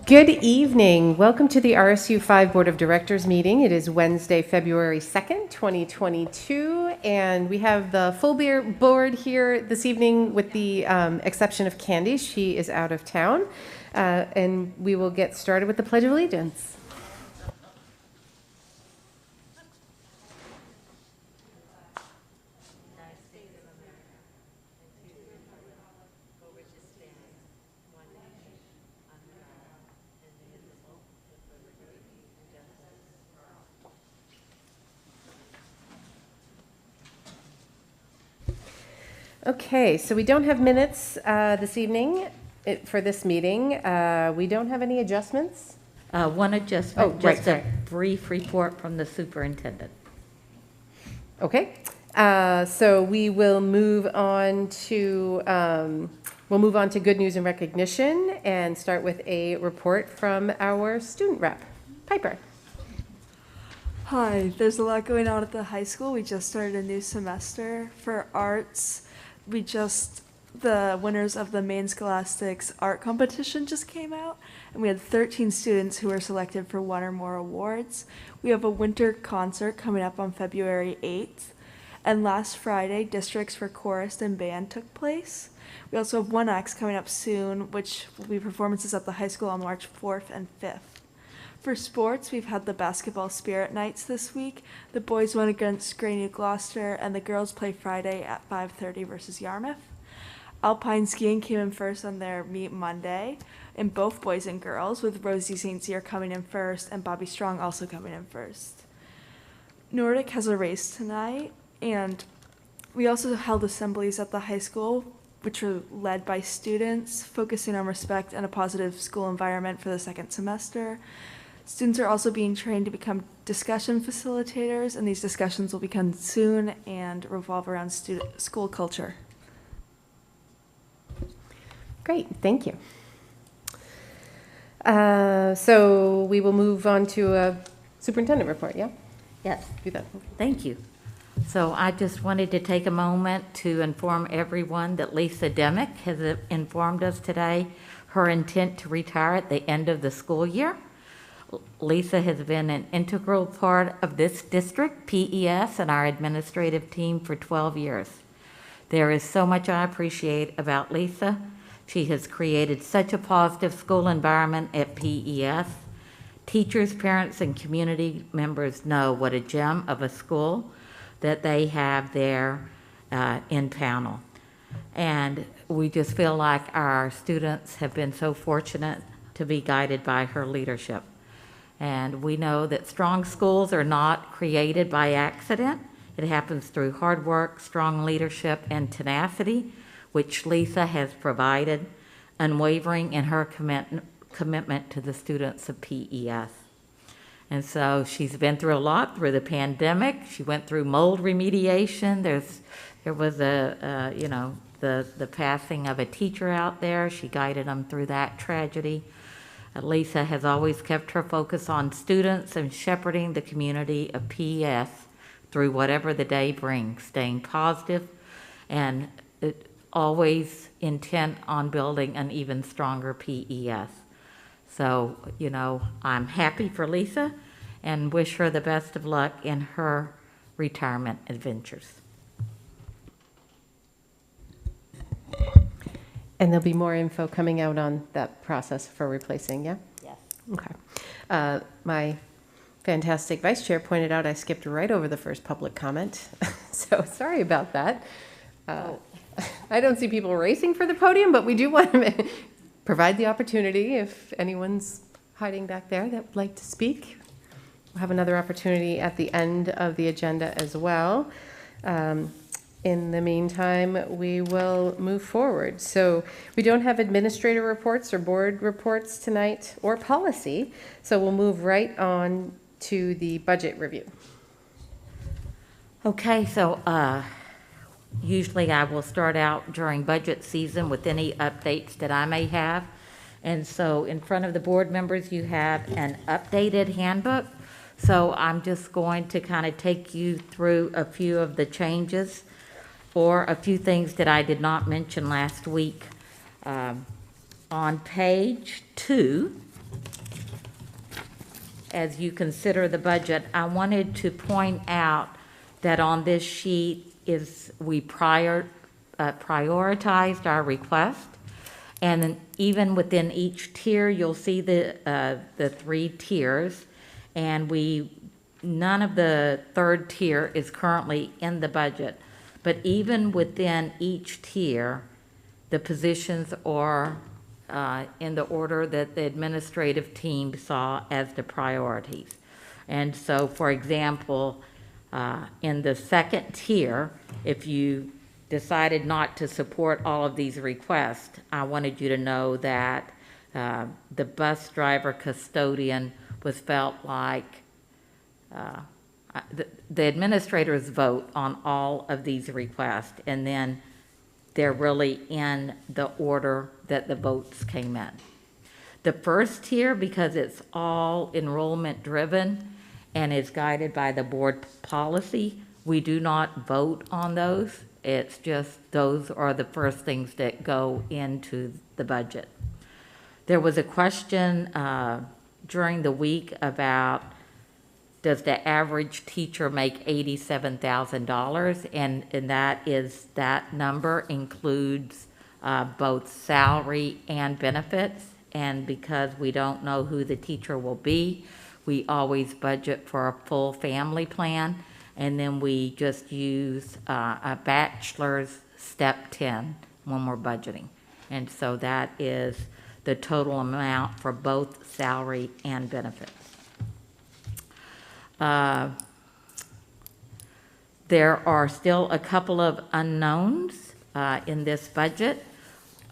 Good evening. Welcome to the RSU 5 Board of Directors meeting. It is Wednesday, February 2nd, 2022, and we have the full board here this evening with the exception of Candy. She is out of town, and we will get started with the Pledge of Allegiance. Okay, so we don't have minutes this evening for this meeting. We don't have any adjustments. One adjustment, right, just a brief report from the superintendent. Okay, so we will move on to good news and recognition and start with a report from our student rep, Piper. Hi, there's a lot going on at the high school. We just started a new semester for arts. The winners of the Maine Scholastics art competition just came out, and we had 13 students who were selected for one or more awards. We have a winter concert coming up on February 8th, and last Friday, districts for chorus and band took place. We also have one acts coming up soon, which will be performances at the high school on March 4th and 5th. For sports, we've had the basketball spirit nights this week. The boys won against Gray New Gloucester, and the girls play Friday at 5:30 versus Yarmouth. Alpine skiing came in first on their meet Monday, in both boys and girls, with Rosie St. Cyr coming in first and Bobby Strong also coming in first. Nordic has a race tonight, and we also held assemblies at the high school, which were led by students, focusing on respect and a positive school environment for the second semester. Students are also being trained to become discussion facilitators, and these discussions will begin soon and revolve around school culture. Great, thank you. So we will move on to a superintendent report, yeah? Yes, Do that. thank you. So I just wanted to take a moment to inform everyone that Lisa Demick has informed us today her intent to retire at the end of the school year. Lisa has been an integral part of this district, PES, and our administrative team for 12 years. There is so much I appreciate about Lisa. She has created such a positive school environment at PES. Teachers, parents, and community members know what a gem of a school that they have there in Pownell. And we just feel like our students have been so fortunate to be guided by her leadership. And we know that strong schools are not created by accident. It happens through hard work, strong leadership, and tenacity, which Lisa has provided, unwavering in her commitment to the students of PES. And so she's been through a lot through the pandemic. She went through mold remediation. There was the passing of a teacher out there. She guided them through that tragedy. Lisa has always kept her focus on students and shepherding the community of PES through whatever the day brings, staying positive and always intent on building an even stronger PES. So, I'm happy for Lisa and wish her the best of luck in her retirement adventures. And there'll be more info coming out on that process for replacing, yeah? Yes. Okay. My fantastic vice chair pointed out I skipped right over the first public comment, so sorry about that. I don't see people racing for the podium, but we do want to provide the opportunity if anyone's hiding back there that would like to speak. We'll have another opportunity at the end of the agenda as well. In the meantime, we will move forward. So we don't have administrator reports or board reports tonight or policy, so we'll move right on to the budget review. Okay, so usually I will start out during budget season with any updates that I may have. And so in front of the board members, you have an updated handbook. So I'm just going to kind of take you through a few of the changes or a few things that I did not mention last week. On page 2, as you consider the budget, I wanted to point out that on this sheet we prioritized our request. And then even within each tier, you'll see the 3 tiers. And none of the 3rd tier is currently in the budget. But even within each tier, the positions are in the order that the administrative team saw as the priorities. And so, for example, in the 2nd tier, if you decided not to support all of these requests, I wanted you to know that the bus driver custodian was felt like the administrators vote on all of these requests, and then they're really in the order that the votes came in. The 1st tier, because it's all enrollment driven and is guided by the board policy, we do not vote on those. It's just those are the first things that go into the budget. There was a question during the week about, does the average teacher make $87,000? And that number includes both salary and benefits. And because we don't know who the teacher will be, we always budget for a full family plan. And then we just use a bachelor's step 10 when we're budgeting. And so that is the total amount for both salary and benefits. There are still a couple of unknowns in this budget.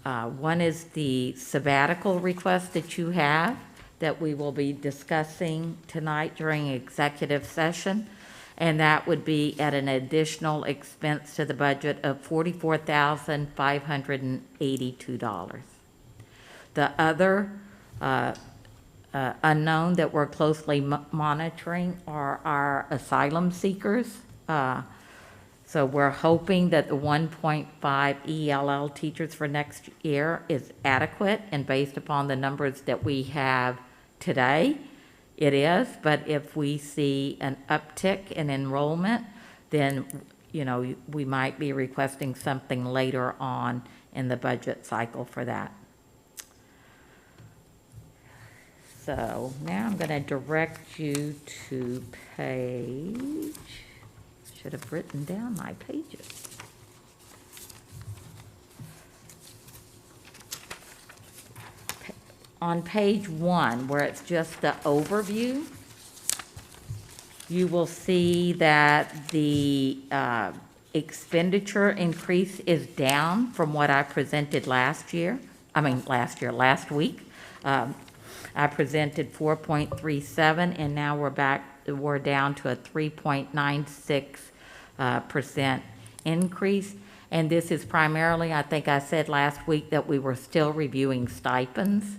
One is the sabbatical request that you have that we will be discussing tonight during executive session. And that would be at an additional expense to the budget of $44,582. The other unknown that we're closely monitoring are our asylum seekers. So we're hoping that the 1.5 ELL teachers for next year is adequate, and based upon the numbers that we have today, it is. But if we see an uptick in enrollment, then, we might be requesting something later on in the budget cycle for that. So now I'm going to direct you to page, should have written down my pages. On page 1, where it's just the overview, you will see that the expenditure increase is down from what I presented last week. I presented 4.37, and now we're down to a 3.96% increase. And this is primarily, I think I said last week that we were still reviewing stipends.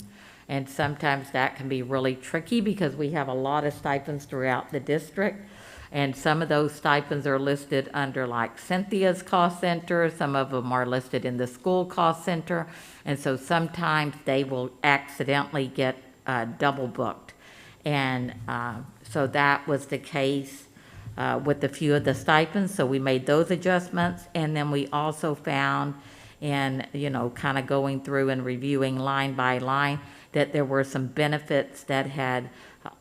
And sometimes that can be really tricky because we have a lot of stipends throughout the district. And some of those stipends are listed under like Cynthia's cost center. Some of them are listed in the school cost center. And so sometimes they will accidentally get double booked. And so that was the case with a few of the stipends. So we made those adjustments. And then we also found in, kind of going through and reviewing line by line that there were some benefits that had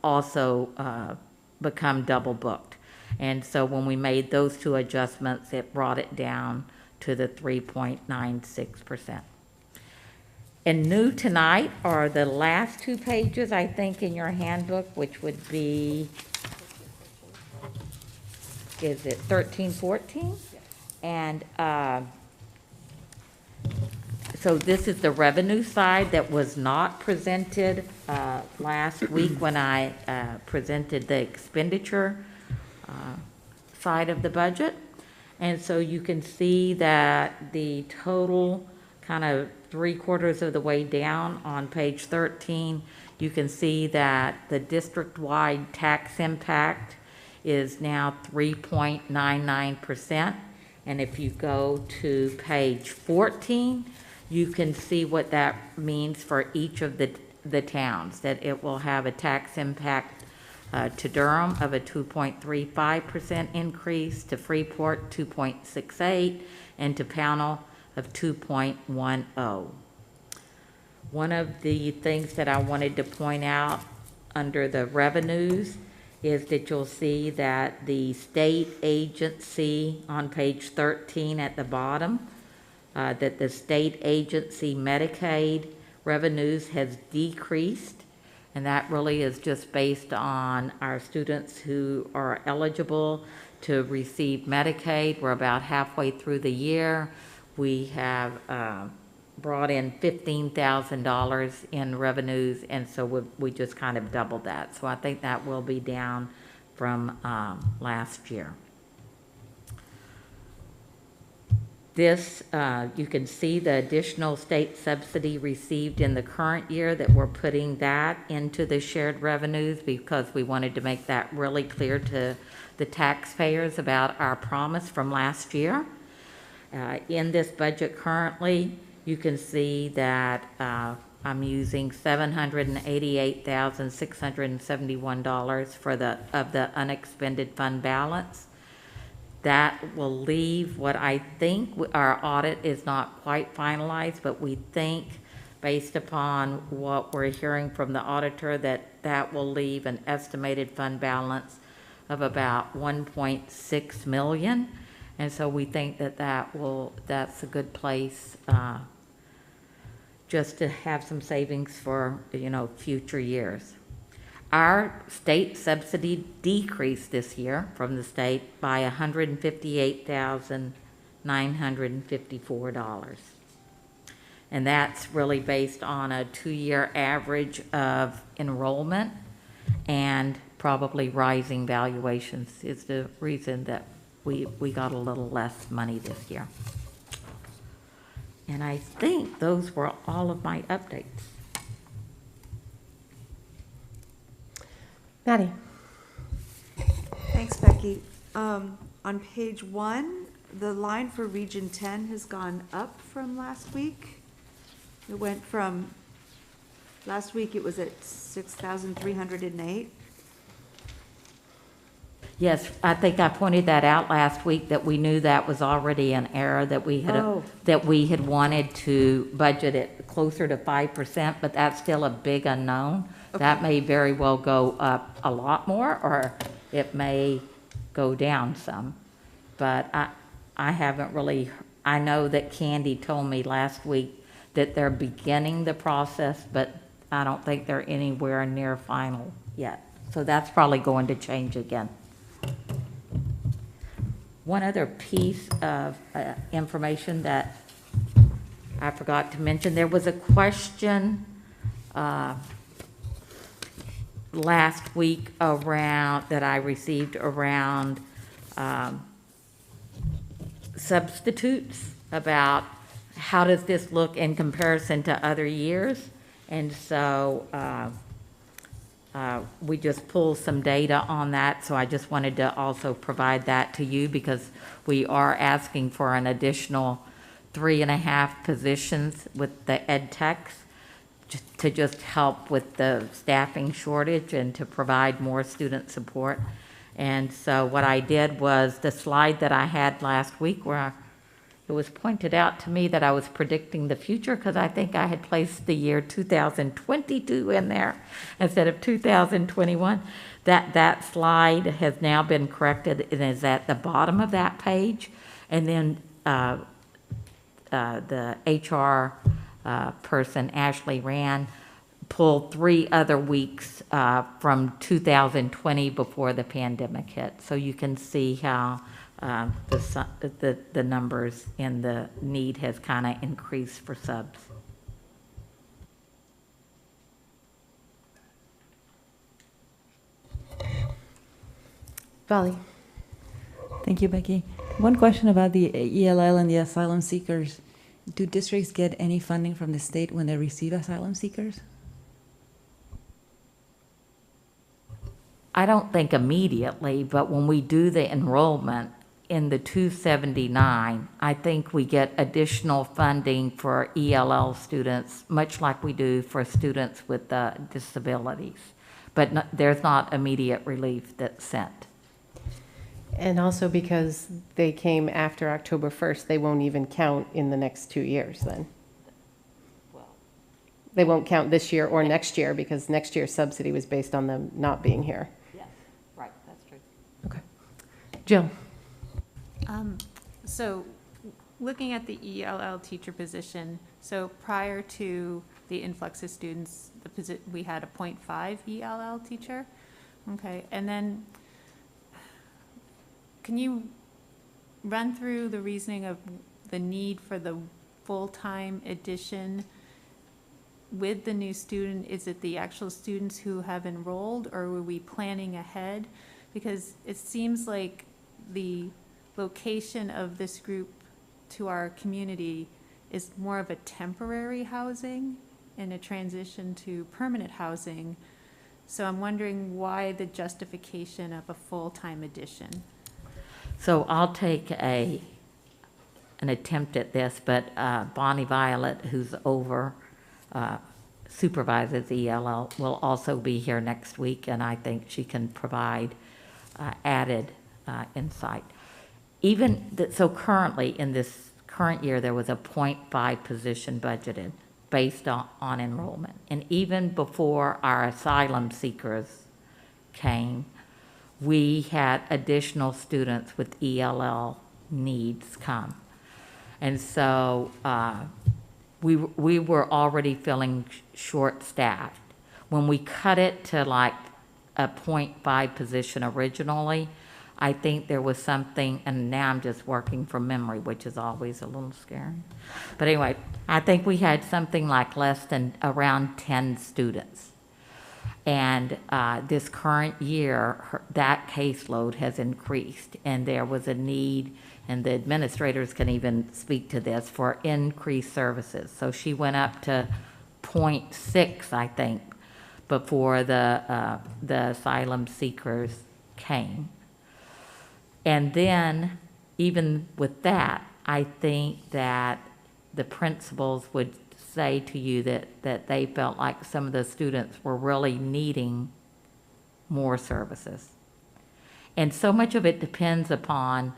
also become double booked. And so when we made those 2 adjustments, it brought it down to the 3.96%. And new tonight are the last 2 pages, I think, in your handbook, which would be, is it 13, 14? And so this is the revenue side that was not presented last week when I presented the expenditure side of the budget. And so you can see that the total kind of 3/4 of the way down on page 13, you can see that the district-wide tax impact is now 3.99%. And if you go to page 14, you can see what that means for each of the towns, that it will have a tax impact to Durham of a 2.35% increase, to Freeport 2.68, and to Pownell of 2.10. One of the things that I wanted to point out under the revenues is that you'll see that the state agency on page 13 at the bottom, that the state agency Medicaid revenues has decreased, and that really is just based on our students who are eligible to receive Medicaid. We're about halfway through the year. We have brought in $15,000 in revenues, and so we just kind of doubled that. So I think that will be down from last year. This, you can see the additional state subsidy received in the current year, that we're putting that into the shared revenues because we wanted to make that really clear to the taxpayers about our promise from last year. In this budget currently, you can see that I'm using $788,671 of the unexpended fund balance. That will leave what I think, our audit is not quite finalized, but we think, based upon what we're hearing from the auditor, that will leave an estimated fund balance of about 1.6 million. And so we think that's a good place just to have some savings for, future years. Our state subsidy decreased this year from the state by $158,954. And that's really based on a 2-year average of enrollment, and probably rising valuations is the reason that we got a little less money this year. And I think those were all of my updates. Maddie? Thanks, Becky. On page 1, the line for Region 10 has gone up from last week. It went from, last week it was at 6,308. Yes, I think I pointed that out last week, that we knew that was already an error, that we had that we had wanted to budget it closer to 5%, but that's still a big unknown. Okay. That may very well go up a lot more, or it may go down some. But I haven't really, I know that Candy told me last week that they're beginning the process, but I don't think they're anywhere near final yet. So that's probably going to change again. One other piece of information that I forgot to mention, there was a question last week that I received around substitutes, about how does this look in comparison to other years. And so we just pulled some data on that, so I just wanted to also provide that to you, because we are asking for an additional 3.5 positions with the ed techs to just help with the staffing shortage and to provide more student support. And so what I did was the slide that I had last week, where it was pointed out to me that I was predicting the future, because I think I had placed the year 2022 in there instead of 2021. That slide has now been corrected and is at the bottom of that page. And then the HR person, Ashley Rand, pulled 3 other weeks from 2020 before the pandemic hit. So you can see how the numbers in the need has kind of increased for subs. Vali? Thank you, Becky. One question about the ELL and the asylum seekers. Do districts get any funding from the state when they receive asylum seekers? I don't think immediately, but when we do the enrollment in the 279, I think we get additional funding for ELL students, much like we do for students with disabilities. But there's not immediate relief that's sent. And also because they came after October 1st, they won't even count in the next 2 years then. They won't count this year or next year because next year's subsidy was based on them not being here. Yes, right, that's true. Okay. Jill? So looking at the ELL teacher position, so prior to the influx of students, we had a 0.5 ELL teacher. Okay, and then can you run through the reasoning of the need for the full-time addition with the new student? Is it the actual students who have enrolled, or were we planning ahead? Because it seems like the location of this group to our community is more of a temporary housing and a transition to permanent housing. So I'm wondering why the justification of a full-time addition. So I'll take an attempt at this, but Bonnie Violet, who's supervises ELL, will also be here next week, and I think she can provide added insight. So currently, in this current year, there was a 0.5 position budgeted based on enrollment. And even before our asylum seekers came, we had additional students with ELL needs come. And so we were already feeling short-staffed. When we cut it to like a 0.5 position originally, I think there was something, and now I'm just working from memory, which is always a little scary. But anyway, I think we had something like less than around 10 students. And this current year, that caseload has increased, and there was a need, and the administrators can even speak to this, for increased services. So she went up to 0.6, I think, before the asylum seekers came. And then, even with that, I think that the principals would say to you that they felt like some of the students were really needing more services. And so much of it depends upon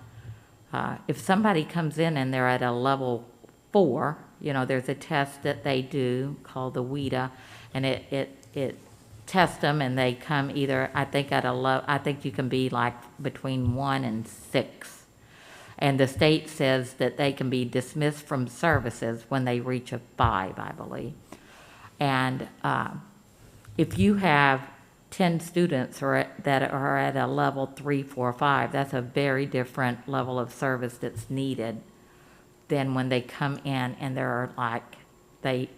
if somebody comes in and they're at a level 4, there's a test that they do called the WIDA, and it tests them, and they come either, I think you can be like between 1 and 6. And the state says that they can be dismissed from services when they reach a 5, I believe. And if you have 10 students that are at a level 3, 4, 5, that's a very different level of service that's needed than when they come in and they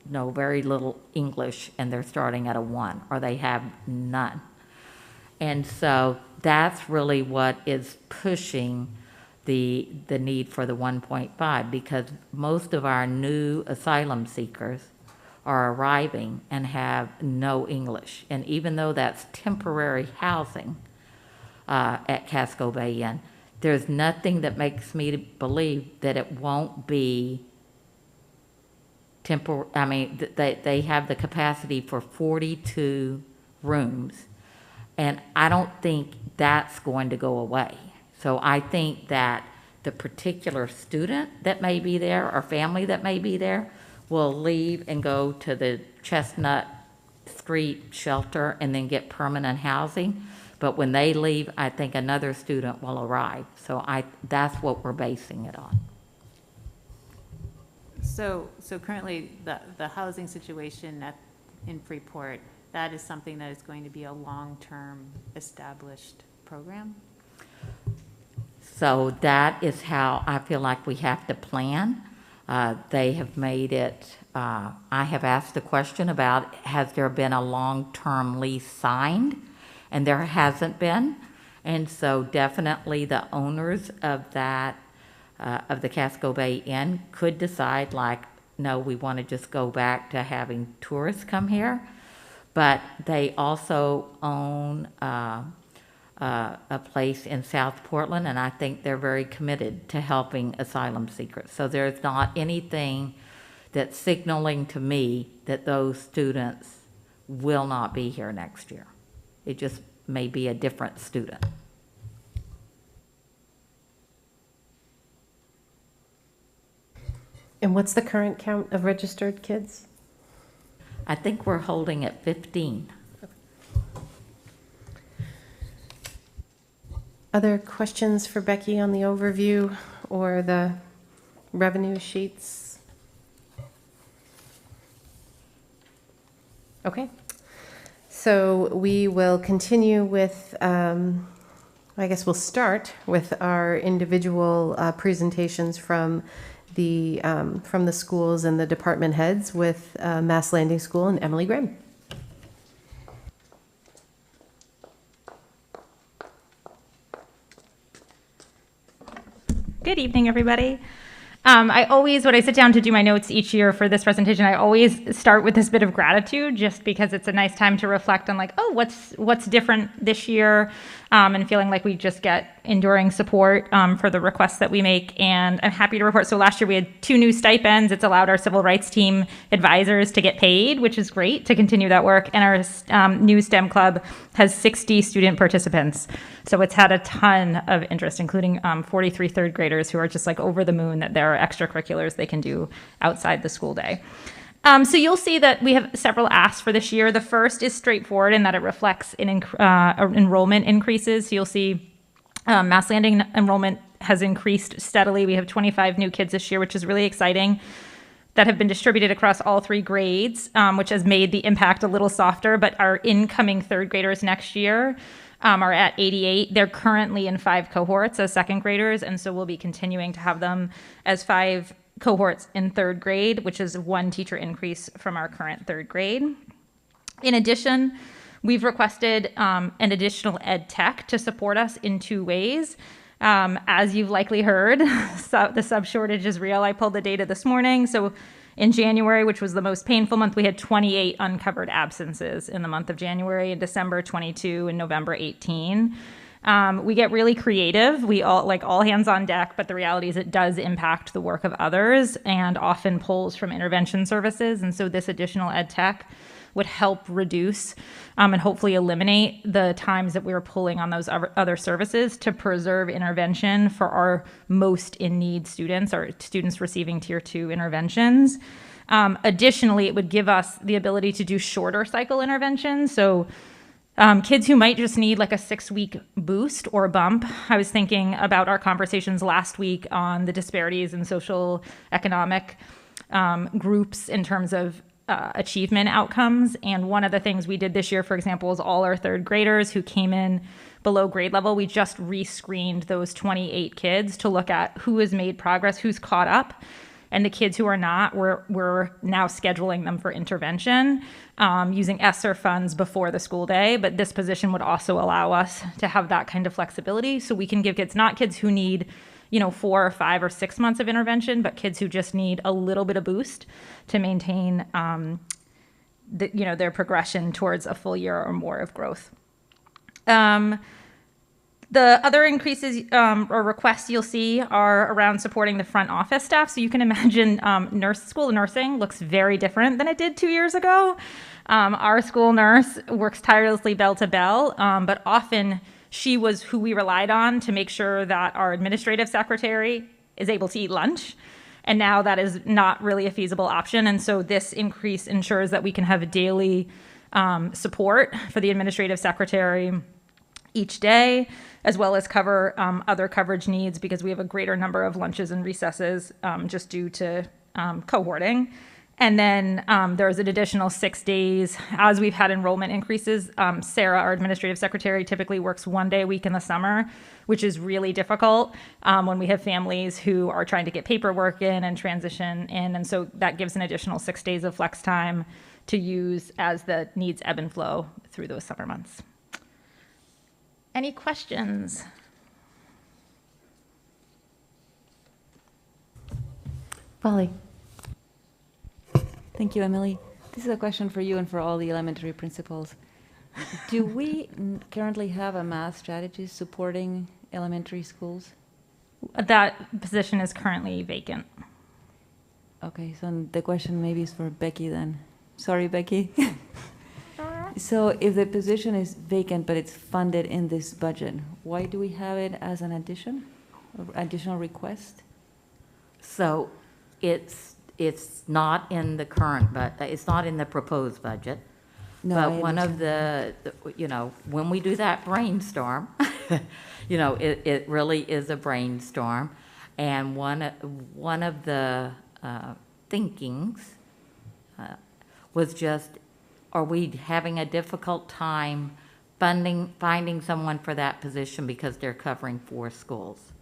know very little English and they're starting at a 1, or they have none. And so that's really what is pushing the need for the 1.5, because most of our new asylum seekers are arriving and have no English. And even though that's temporary housing at Casco Bay Inn, there's nothing that makes me believe that it won't be they have the capacity for 42 rooms, and I don't think that's going to go away. So I think that the particular student that may be there or family that may be there will leave and go to the Chestnut Street shelter and then get permanent housing. But when they leave, I think another student will arrive. So that's what we're basing it on. So currently, the housing situation in Freeport, that is something that is going to be a long-term established program? So that is how I feel like we have to plan. They have made it, I have asked the question about, has there been a long-term lease signed? And there hasn't been. And so definitely the owners of that of the Casco Bay Inn could decide, like, no, we want to just go back to having tourists come here. But they also own a place in South Portland, and I think they're very committed to helping asylum seekers. So there's not anything that's signaling to me that those students will not be here next year. It just may be a different student. And what's the current count of registered kids? I think we're holding at 15. Other questions for Becky on the overview or the revenue sheets? Okay. So we will continue with, I guess we'll start with our individual presentations from the schools and the department heads with Mass Landing School and Emily Graham. Good evening, everybody. When I sit down to do my notes each year for this presentation, I always start with this bit of gratitude, just because it's a nice time to reflect on, like, oh, what's different this year, and feeling like we just get enduring support for the requests that we make. And I'm happy to report, so last year we had 2 new stipends. It's allowed our civil rights team advisors to get paid, which is great, to continue that work. And our new STEM club has 60 student participants. So it's had a ton of interest, including 43 third graders who are just like over the moon that there are extracurriculars they can do outside the school day. So you'll see that we have several asks for this year. The first is straightforward in that it reflects enrollment increases. So you'll see Mass Landing enrollment has increased steadily. We have 25 new kids this year, which is really exciting, that have been distributed across all 3 grades, which has made the impact a little softer. But our incoming third graders next year are at 88. They're currently in 5 cohorts as second graders, and so we'll be continuing to have them as 5 cohorts in third grade, which is 1 teacher increase from our current third grade. In addition, we've requested an additional ed tech to support us in 2 ways. As you've likely heard, the sub shortage is real. I pulled the data this morning. So in January, which was the most painful month, we had 28 uncovered absences in the month of January, in December 22, and November 18. We get really creative. We all hands on deck, but the reality is it does impact the work of others and often pulls from intervention services. And so this additional ed tech would help reduce and hopefully eliminate the times that we were pulling on those other services to preserve intervention for our most in need students, or students receiving tier 2 interventions. Additionally, it would give us the ability to do shorter cycle interventions. So kids who might just need like a 6-week boost or bump. I was thinking about our conversations last week on the disparities in social economic groups in terms of achievement outcomes. And one of the things we did this year, for example, is all our third graders who came in below grade level, we just rescreened those 28 kids to look at who has made progress, who's caught up. And the kids who are not, we're now scheduling them for intervention using ESSER funds before the school day. But this position would also allow us to have that kind of flexibility, so we can give kids, not kids who need 4 or 5 or 6 months of intervention, but kids who just need a little bit of boost to maintain their progression towards a full year or more of growth. The other increases or requests you'll see are around supporting the front office staff. So you can imagine school nursing looks very different than it did 2 years ago. Our school nurse works tirelessly bell to bell, but often she was who we relied on to make sure that our administrative secretary is able to eat lunch. And now that is not really a feasible option. And so this increase ensures that we can have daily support for the administrative secretary each day, as well as cover other coverage needs, because we have a greater number of lunches and recesses just due to cohorting. And then there's an additional 6 days. As we've had enrollment increases, Sarah, our administrative secretary, typically works 1 day a week in the summer, which is really difficult when we have families who are trying to get paperwork in and transition in. And so that gives an additional 6 days of flex time to use as the needs ebb and flow through those summer months. Any questions? Polly? Thank you, Emily. This is a question for you and for all the elementary principals. Do we currently have a math strategist supporting elementary schools? That position is currently vacant. Okay, so the question maybe is for Becky then. Sorry, Becky. So if the position is vacant, but it's funded in this budget, why do we have it as an addition, or additional request? So it's not in the current, but it's not in the proposed budget. No, But I one of when we do that brainstorm, it really is a brainstorm. And one of the thinkings was just, are we having a difficult time finding someone for that position because they're covering 4 schools?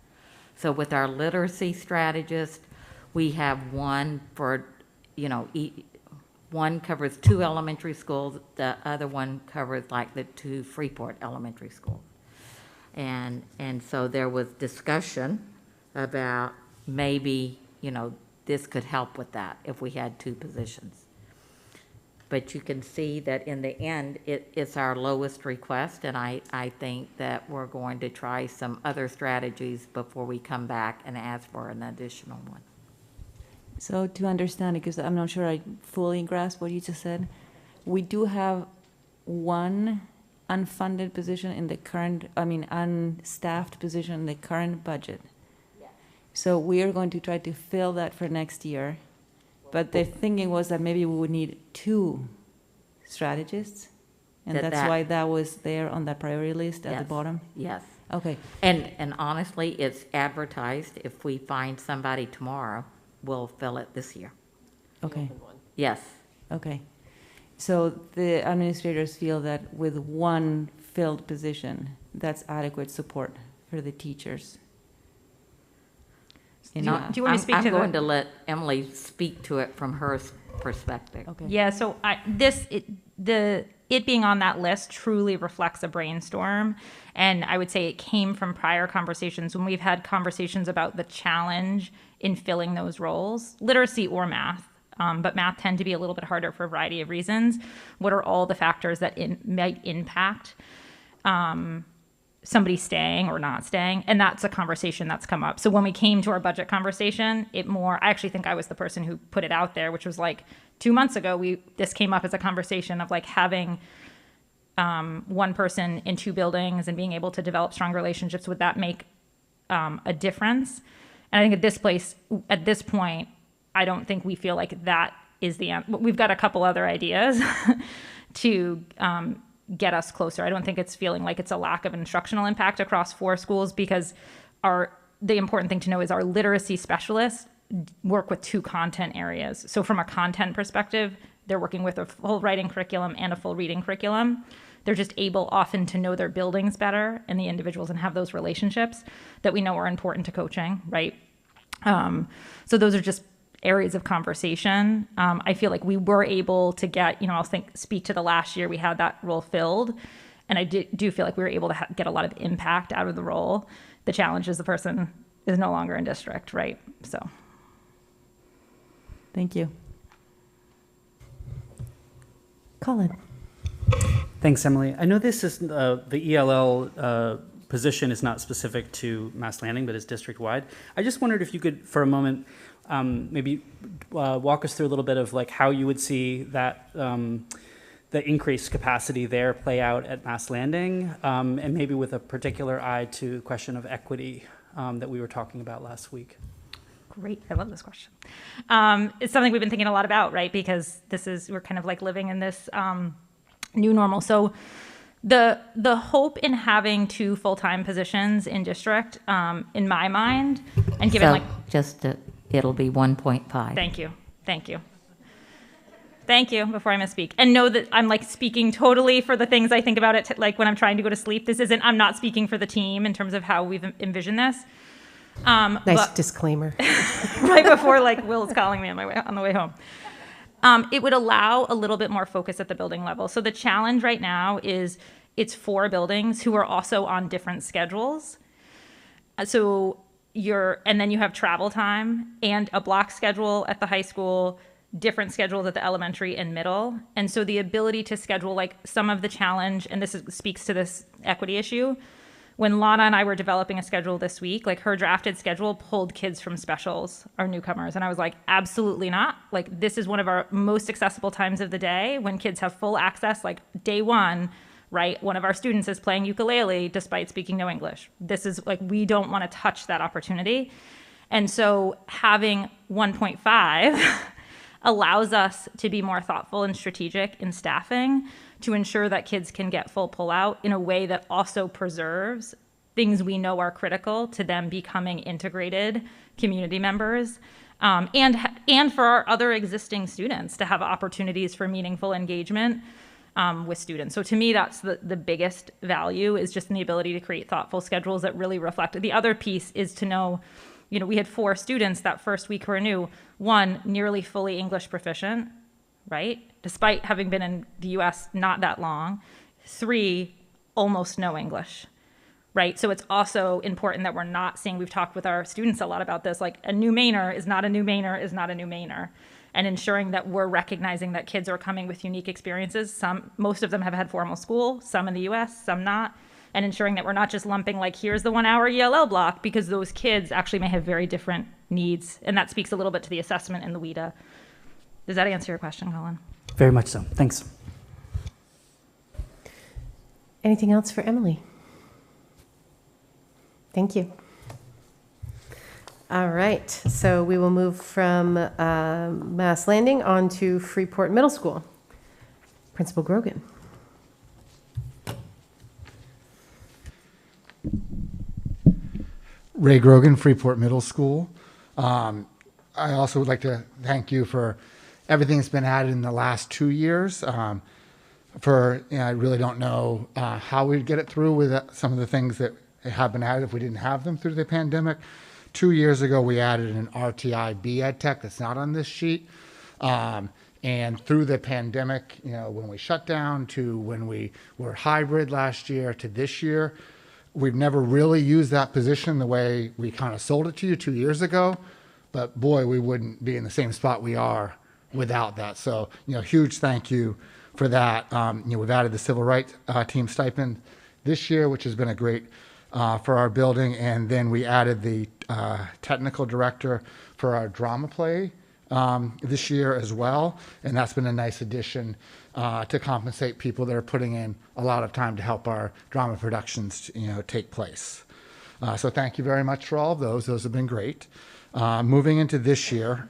So with our literacy strategist, we have one for, one covers 2 elementary schools, the other one covers like the 2 Freeport elementary schools. And so there was discussion about maybe, this could help with that if we had 2 positions. But you can see that in the end, it's our lowest request, and I think that we're going to try some other strategies before we come back and ask for an additional one. So to understand, because I'm not sure I fully grasp what you just said, we do have one unfunded position in the current, unstaffed position in the current budget. Yeah. So we are going to try to fill that for next year. But the thinking was that maybe we would need 2 strategists, and that's why that was there on that priority list at the bottom? Yes. Okay. And honestly, it's advertised. If we find somebody tomorrow, we'll fill it this year. Okay. Yes. Okay. So the administrators feel that with 1 filled position, that's adequate support for the teachers. Do you want me to speak to I'm going to let Emily speak to it from her perspective. Okay. Yeah, so it being on that list truly reflects a brainstorm. And I would say it came from prior conversations when we've had conversations about the challenge in filling those roles, literacy or math. But math tend to be a little bit harder for a variety of reasons. What are all the factors that might impact somebody staying or not staying? And that's a conversation that's come up. So when we came to our budget conversation, I actually think I was the person who put it out there, which was like 2 months ago, this came up as a conversation of like having 1 person in 2 buildings and being able to develop strong relationships. Would that make a difference? And I think at this point, I don't think we feel like that is the answer. We've got a couple other ideas to get us closer. I don't think it's feeling like it's a lack of instructional impact across 4 schools, because the important thing to know is our literacy specialists work with 2 content areas. So from a content perspective, they're working with a full writing curriculum and a full reading curriculum. They're just able often to know their buildings better and the individuals and have those relationships that we know are important to coaching, right? So those are just areas of conversation. I feel like we were able to get, speak to the last year we had that role filled. And I do feel like we were able to get a lot of impact out of the role. The challenge is the person is no longer in district, right? So. Thank you. Colin? Thanks, Emily. I know this is the ELL position is not specific to Mass Landing, but is district-wide. I just wondered if you could, for a moment, maybe walk us through a little bit of like how you would see that the increased capacity there play out at Mass Landing, and maybe with a particular eye to the question of equity that we were talking about last week. Great, I love this question. It's something we've been thinking a lot about, right? Because we're kind of like living in this new normal. So the hope in having 2 full-time positions in district, in my mind, and given it'll be 1.5. Thank you, before I misspeak. And know that I'm like speaking totally for the things I think about it, like when I'm trying to go to sleep. I'm not speaking for the team in terms of how we've envisioned this. Nice disclaimer. Right before like Will's calling me on the way home. It would allow a little bit more focus at the building level. So the challenge right now is it's 4 buildings who are also on different schedules. So and then you have travel time and a block schedule at the high school, different schedules at the elementary and middle. And so the ability to schedule, like, some of the challenge, and speaks to this equity issue, when Lana and I were developing a schedule this week, like, her drafted schedule pulled kids from specials or newcomers. And I was like, absolutely not. Like, this is one of our most accessible times of the day when kids have full access, like day one, right? One of our students is playing ukulele despite speaking no English. This is like, we don't want to touch that opportunity. And so having 1.5 allows us to be more thoughtful and strategic in staffing to ensure that kids can get full pullout in a way that also preserves things we know are critical to them becoming integrated community members, and for our other existing students to have opportunities for meaningful engagement with students. So to me, that's the biggest value, is just in the ability to create thoughtful schedules that really reflect it. The other piece is to know, we had 4 students that first week who are new. 1, nearly fully English proficient, right? Despite having been in the US not that long. 3, almost no English, right? So it's also important that we're not seeing, we've talked with our students a lot about this, like, a new Mainer is not a new Mainer is not a new Mainer. And ensuring that we're recognizing that kids are coming with unique experiences. Most of them have had formal school, some in the US, some not. And ensuring that we're not just lumping, like, here's the 1-hour ELL block, because those kids actually may have very different needs. And that speaks a little bit to the assessment in the WIDA. Does that answer your question, Colin? Very much so. Thanks. Anything else for Emily? Thank you. All right, so we will move from Mass Landing on to Freeport Middle School. Principal Grogan. Ray Grogan, Freeport Middle School. I also would like to thank you for everything that's been added in the last 2 years. I really don't know how we'd get it through with some of the things that have been added if we didn't have them through the pandemic. 2 years ago, we added an RTI BEd Tech that's not on this sheet. And through the pandemic, when we shut down to when we were hybrid last year to this year, we've never really used that position the way we kind of sold it to you 2 years ago. But boy, we wouldn't be in the same spot we are without that. So, huge thank you for that. We've added the civil rights team stipend this year, which has been a great for our building. And then we added the technical director for our drama play this year as well. And that's been a nice addition to compensate people that are putting in a lot of time to help our drama productions, take place. So thank you very much for all of those. Those have been great. Moving into this year,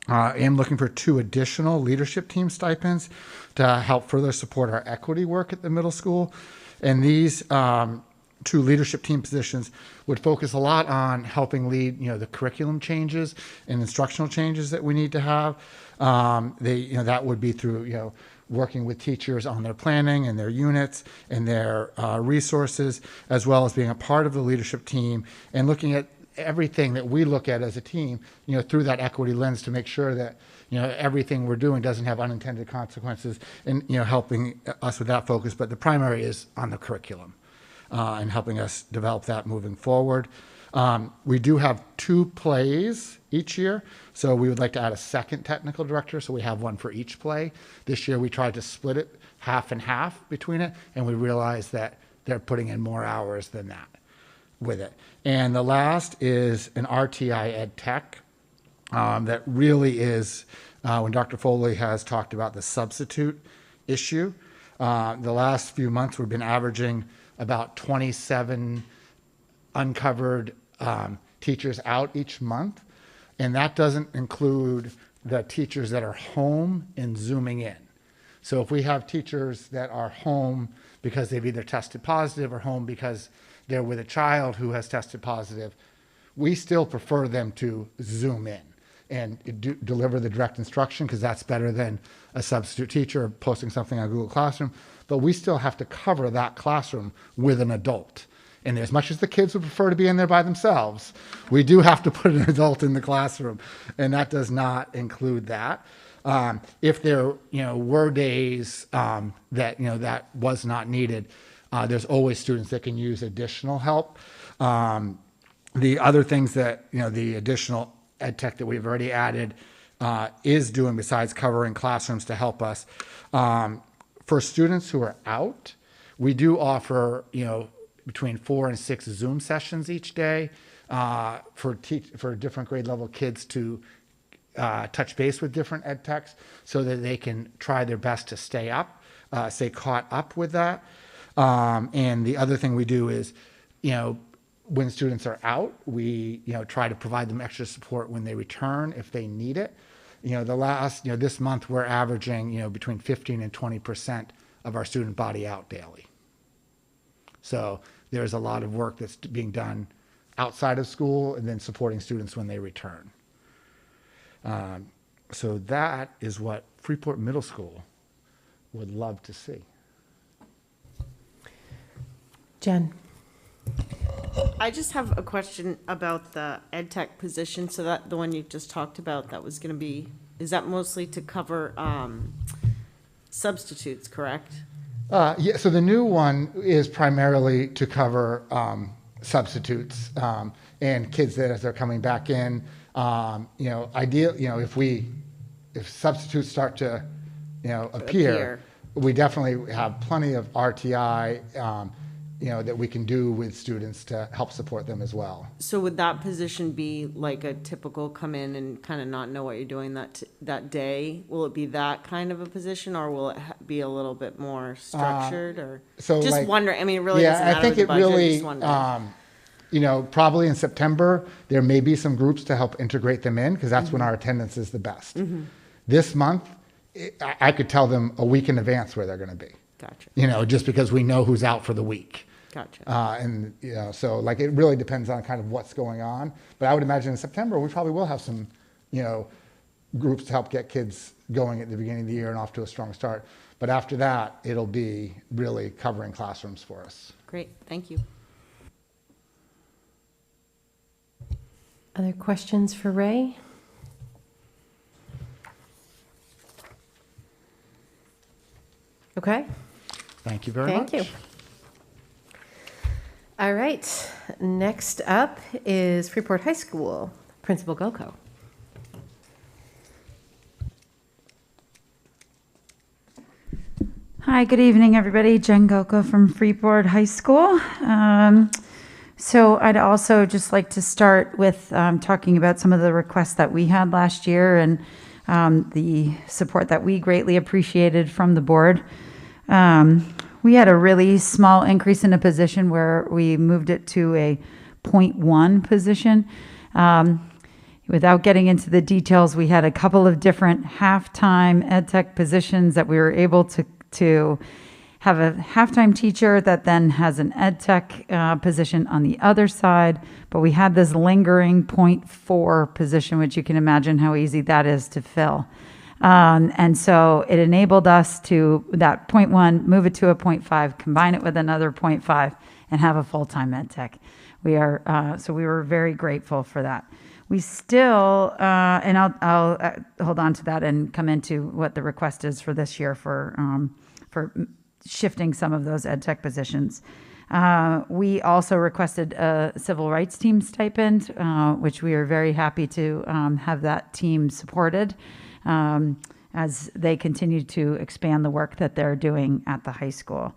I am looking for 2 additional leadership team stipends to help further support our equity work at the middle school. And these 2 leadership team positions would focus a lot on helping lead, the curriculum changes and instructional changes that we need to have. That would be through, working with teachers on their planning and their units and their resources, as well as being a part of the leadership team and looking at everything that we look at as a team, through that equity lens to make sure that, everything we're doing doesn't have unintended consequences and, helping us with that focus. But the primary is on the curriculum and helping us develop that moving forward. We do have 2 plays each year, so we would like to add a second technical director, so we have one for each play. This year we tried to split it half and half between it, and we realized that they're putting in more hours than that with it. And the last is an RTI Ed Tech that really is, when Dr. Foley has talked about the substitute issue, the last few months we've been averaging about 27 uncovered teachers out each month. And that doesn't include the teachers that are home and Zooming in. So if we have teachers that are home because they've either tested positive or home because they're with a child who has tested positive, we still prefer them to Zoom in and deliver the direct instruction, because that's better than a substitute teacher posting something on Google Classroom. But we still have to cover that classroom with an adult. And as much as the kids would prefer to be in there by themselves, we do have to put an adult in the classroom, and that does not include that. If there, were days that that was not needed, there's always students that can use additional help. The other things that, the additional ed tech that we've already added is doing besides covering classrooms to help us. For students who are out, we do offer, between 4 and 6 Zoom sessions each day for different grade level kids to touch base with different ed techs so that they can try their best to stay caught up with that. And the other thing we do is, when students are out, we, try to provide them extra support when they return if they need it. This month we're averaging, between 15 and 20% of our student body out daily. So there's a lot of work that's being done outside of school and then supporting students when they return. So that is what Freeport Middle School would love to see. Jen? I just have a question about the ed tech position. So that the one you just talked about, that was going to be, is that mostly to cover substitutes, correct? Yeah, so the new one is primarily to cover substitutes and kids that as they're coming back in, if substitutes start to, appear, we definitely have plenty of RTI, that we can do with students to help support them as well. So would that position be like a typical come in and kind of not know what you're doing that day? Will it be that kind of a position, or will it be a little bit more structured? Or so just like, wondering. I mean, it really doesn't I matter think with the it budget, really, just wondering. probably in September there may be some groups to help integrate them in because that's when our attendance is the best. This month, I could tell them a week in advance where they're going to be. Gotcha. Just because we know who's out for the week. Gotcha. So like it really depends on kind of what's going on. But I would imagine in September we probably will have some, groups to help get kids going at the beginning of the year and off to a strong start. But after that, it'll be really covering classrooms for us. Great. Thank you. Other questions for Ray? Okay. Thank you very much. Thank you. All right. Next up is Freeport High School, Principal Goko. Hi, good evening, everybody. Jen Goko from Freeport High School. So I'd also just like to start with talking about some of the requests that we had last year and the support that we greatly appreciated from the board. We had a really small increase in a position where we moved it to a 0.1 position. Without getting into the details, we had a couple of different half-time ed tech positions that we were able to have a half-time teacher that then has an ed tech position on the other side, but we had this lingering 0.4 position, which you can imagine how easy that is to fill. And so it enabled us to, that 0.1, move it to a 0.5, combine it with another 0.5, and have a full-time ed tech. So we were very grateful for that. We still, and I'll hold on to that and come into what the request is for this year for shifting some of those ed tech positions. We also requested a civil rights team stipend, which we are very happy to have that team supported as they continue to expand the work that they're doing at the high school.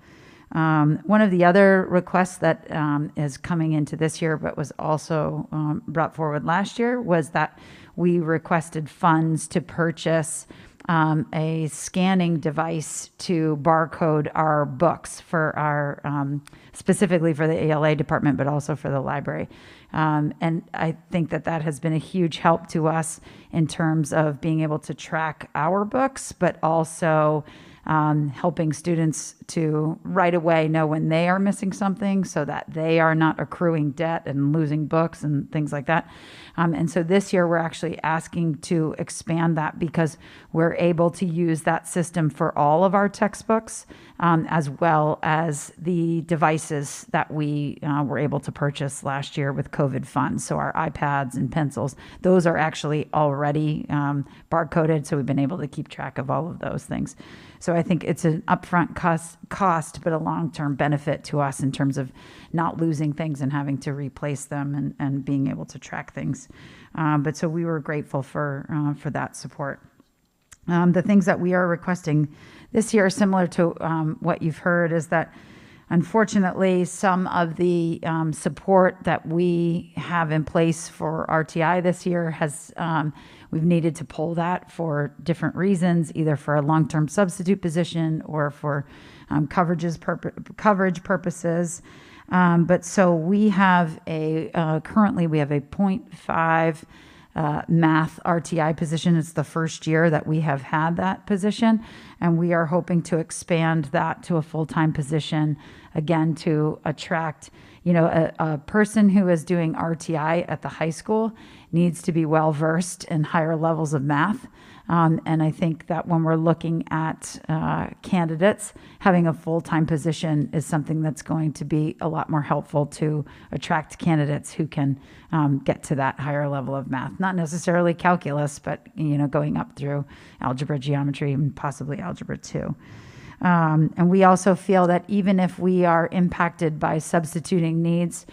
One of the other requests that is coming into this year, but was also brought forward last year, was that we requested funds to purchase a scanning device to barcode our books for our, specifically for the ALA department, but also for the library. And I think that that has been a huge help to us in terms of being able to track our books, but also helping students to right away know when they are missing something so that they are not accruing debt and losing books and things like that. And so this year we're actually asking to expand that because we're able to use that system for all of our textbooks as well as the devices that we were able to purchase last year with COVID funds. So our iPads and pencils, those are actually already barcoded, so we've been able to keep track of all of those things. So I think it's an upfront cost, but a long-term benefit to us in terms of not losing things and having to replace them and being able to track things. But so we were grateful for that support. The things that we are requesting this year, similar to what you've heard, is that unfortunately some of the support that we have in place for RTI this year has we've needed to pull that for different reasons, either for a long-term substitute position or for coverage purposes. But so we have currently we have a 0.5 math RTI position. It's the first year that we have had that position, and we are hoping to expand that to a full-time position, again, to attract, a person who is doing RTI at the high school needs to be well-versed in higher levels of math. And I think that when we're looking at candidates, having a full-time position is something that's going to be a lot more helpful to attract candidates who can get to that higher level of math. Not necessarily calculus, but going up through algebra, geometry, and possibly algebra 2. And we also feel that even if we are impacted by substituting needs,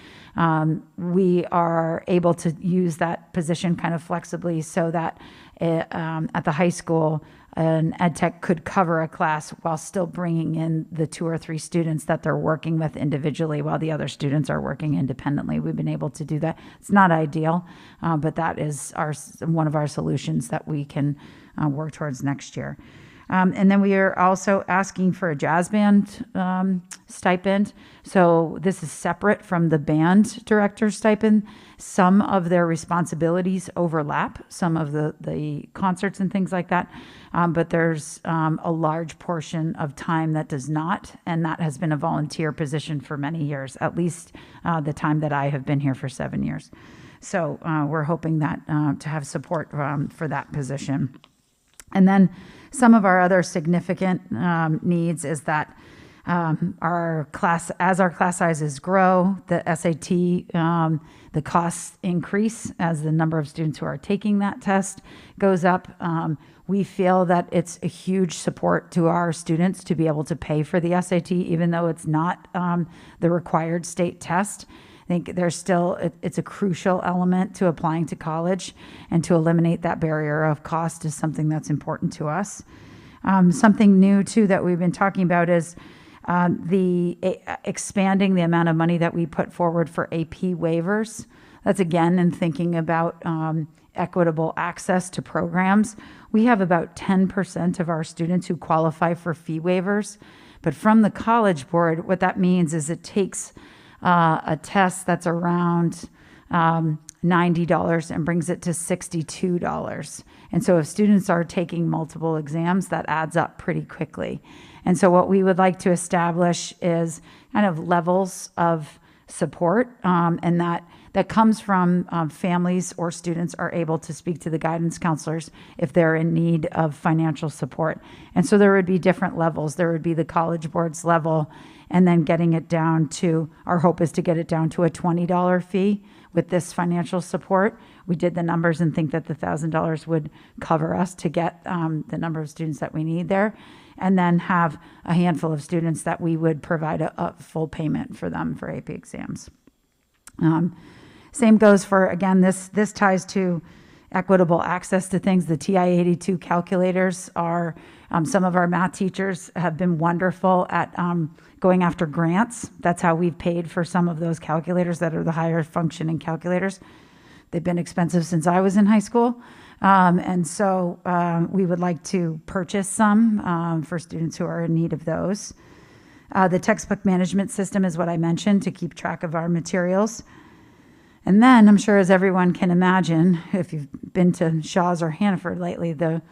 we are able to use that position kind of flexibly so that at the high school, an ed tech could cover a class while still bringing in the 2 or 3 students that they're working with individually while the other students are working independently. We've been able to do that. It's not ideal, but that is one of our solutions that we can work towards next year. And then we are also asking for a jazz band stipend. So this is separate from the band director stipend. Some of their responsibilities overlap, some of the concerts and things like that. But there's a large portion of time that does not, and that has been a volunteer position for many years, at least the time that I have been here for 7 years. So we're hoping that to have support for that position. And then some of our other significant needs is that as our class sizes grow, the SAT, the costs increase as the number of students who are taking that test goes up. We feel that it's a huge support to our students to be able to pay for the SAT, even though it's not the required state test. I think there's still, it's a crucial element to applying to college, and to eliminate that barrier of cost is something that's important to us. Something new too that we've been talking about is expanding the amount of money that we put forward for AP waivers. That's again in thinking about equitable access to programs. We have about 10% of our students who qualify for fee waivers, but from the College Board, what that means is it takes a test that's around $90 and brings it to $62. And so if students are taking multiple exams, that adds up pretty quickly. And so what we would like to establish is kind of levels of support, and that comes from families or students are able to speak to the guidance counselors if they're in need of financial support. And so there would be different levels. There would be the College Board's level, and then getting it down to, our hope is to get it down to a $20 fee with this financial support. We did the numbers and think that the $1,000 would cover us to get the number of students that we need there, and then have a handful of students that we would provide a full payment for them for AP exams. Same goes for, again, this ties to equitable access to things. The TI-82 calculators are, some of our math teachers have been wonderful at going after grants. That's how we've paid for some of those calculators that are the higher functioning calculators. They've been expensive since I was in high school. And so we would like to purchase some for students who are in need of those. The textbook management system is what I mentioned, to keep track of our materials. And then, I'm sure as everyone can imagine, if you've been to Shaw's or Hannaford lately, the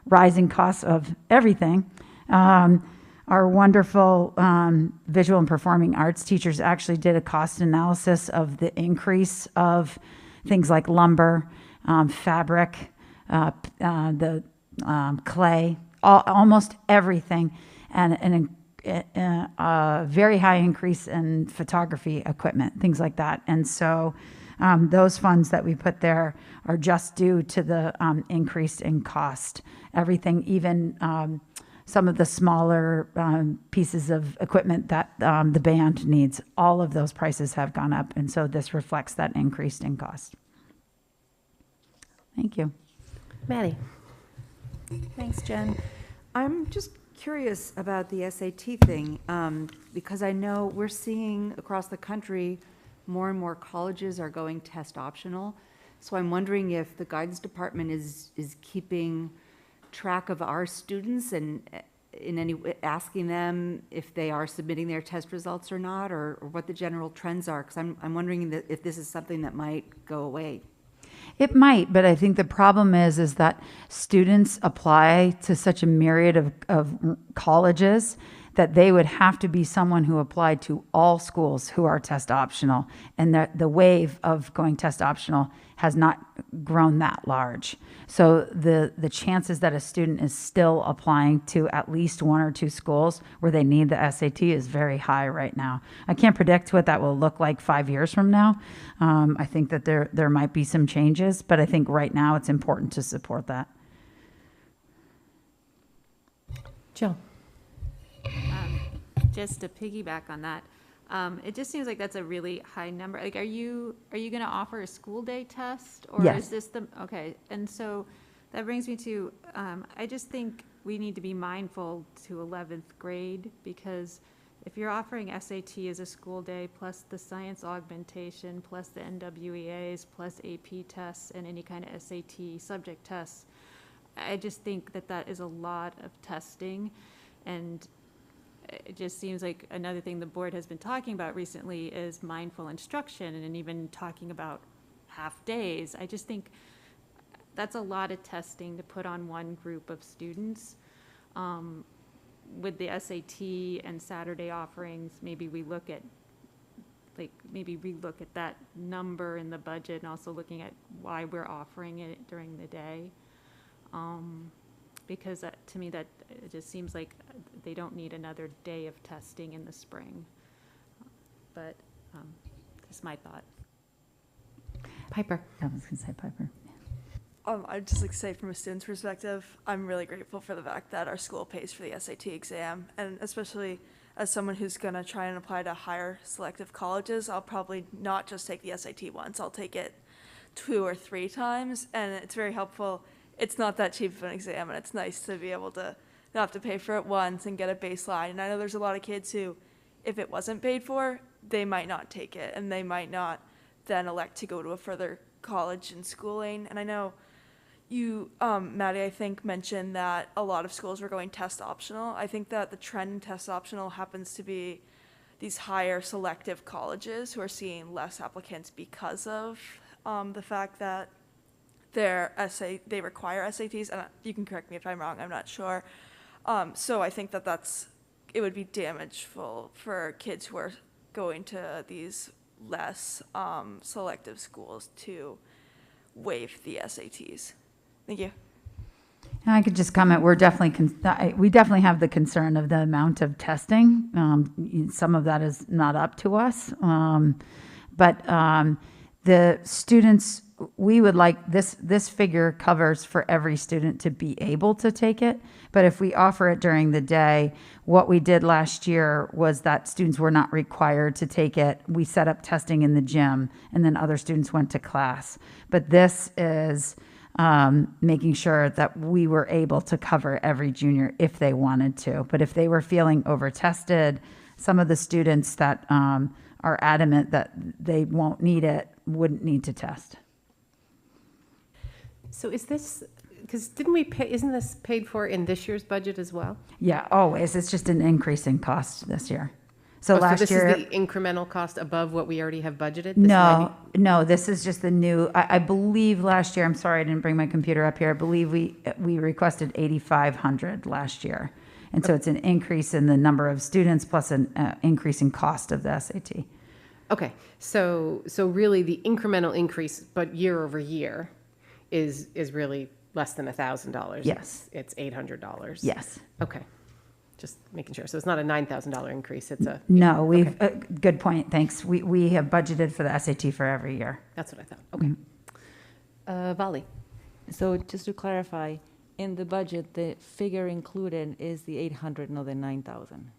rising costs of everything. Our wonderful visual and performing arts teachers actually did a cost analysis of the increase of things like lumber, fabric, the clay, almost everything, and a very high increase in photography equipment, things like that. And so those funds that we put there are just due to the increase in cost. Everything, even some of the smaller pieces of equipment that the band needs. All of those prices have gone up, and so this reflects that increase in cost. Thank you. Maddie? Thanks, Jen. I'm just curious about the SAT thing, because I know we're seeing across the country more and more colleges are going test optional. So I'm wondering if the guidance department is keeping track of our students and in any way asking them if they are submitting their test results or not, or what the general trends are, because I'm wondering if this is something that might go away. It might, but I think the problem is that students apply to such a myriad of colleges that they would have to be someone who applied to all schools who are test optional. And the wave of going test optional has not grown that large. So the chances that a student is still applying to at least one or two schools where they need the SAT is very high right now. I can't predict what that will look like 5 years from now. I think that there might be some changes, but I think right now it's important to support that. Jill? Just to piggyback on that, it just seems like that's a really high number. Like, are you going to offer a school day test, or Yes. is this okay? And so that brings me to, I just think we need to be mindful to 11th grade, because if you're offering SAT as a school day, plus the science augmentation, plus the NWEAs, plus AP tests, and any kind of SAT subject tests, I just think that is a lot of testing. And it just seems like another thing the board has been talking about recently is mindful instruction, and even talking about half days. I just think that's a lot of testing to put on one group of students. With the SAT and Saturday offerings, maybe we look at, relook at that number in the budget, and also looking at why we're offering it during the day. Because to me, that it just seems like they don't need another day of testing in the spring. But just my thought. Piper? I was going to say Piper. I'd just like to say, from a student's perspective, I'm really grateful for the fact that our school pays for the SAT exam, and especially as someone who's going to try and apply to higher selective colleges, I'll probably not just take the SAT once, I'll take it 2 or 3 times, and it's very helpful. It's not that cheap of an exam, and it's nice to be able to not have to pay for it once and get a baseline. And I know there's a lot of kids who, if it wasn't paid for, they might not take it, and they might not then elect to go to a further college and schooling. And I know you, Maddie, I think, mentioned that a lot of schools were going test optional. I think that the trend in test optional happens to be these higher selective colleges who are seeing less applicants because of the fact that they require SATs, and you can correct me if I'm wrong, I'm not sure. So I think it would be damageful for kids who are going to these less selective schools to waive the SATs. Thank you. And I could just comment, we definitely have the concern of the amount of testing. Some of that is not up to us. But the students, we would like this figure covers for every student to be able to take it. But if we offer it during the day, what we did last year was that students were not required to take it. We set up testing in the gym, and then other students went to class. But this is making sure that we were able to cover every junior if they wanted to. But if they were feeling over-tested, some of the students that are adamant that they won't need it wouldn't need to test. So is this, because isn't this paid for in this year's budget as well? Yeah, always. It's just an increase in cost this year. So last this year, is the incremental cost above what we already have budgeted? No, this is just the new, I believe last year, I'm sorry, I didn't bring my computer up here. I believe we requested 8,500 last year. And so it's an increase in the number of students plus an increase in cost of the SAT. Okay, so really the incremental increase, but year over year, is really less than $1,000. Yes. It's $800. Yes. Okay, just making sure. So it's not a $9,000 increase, it's a... No, we've, good point, thanks. We have budgeted for the SAT for every year. That's what I thought. Okay. Vali? So just to clarify, in the budget, the figure included is the 800, not the 9,000,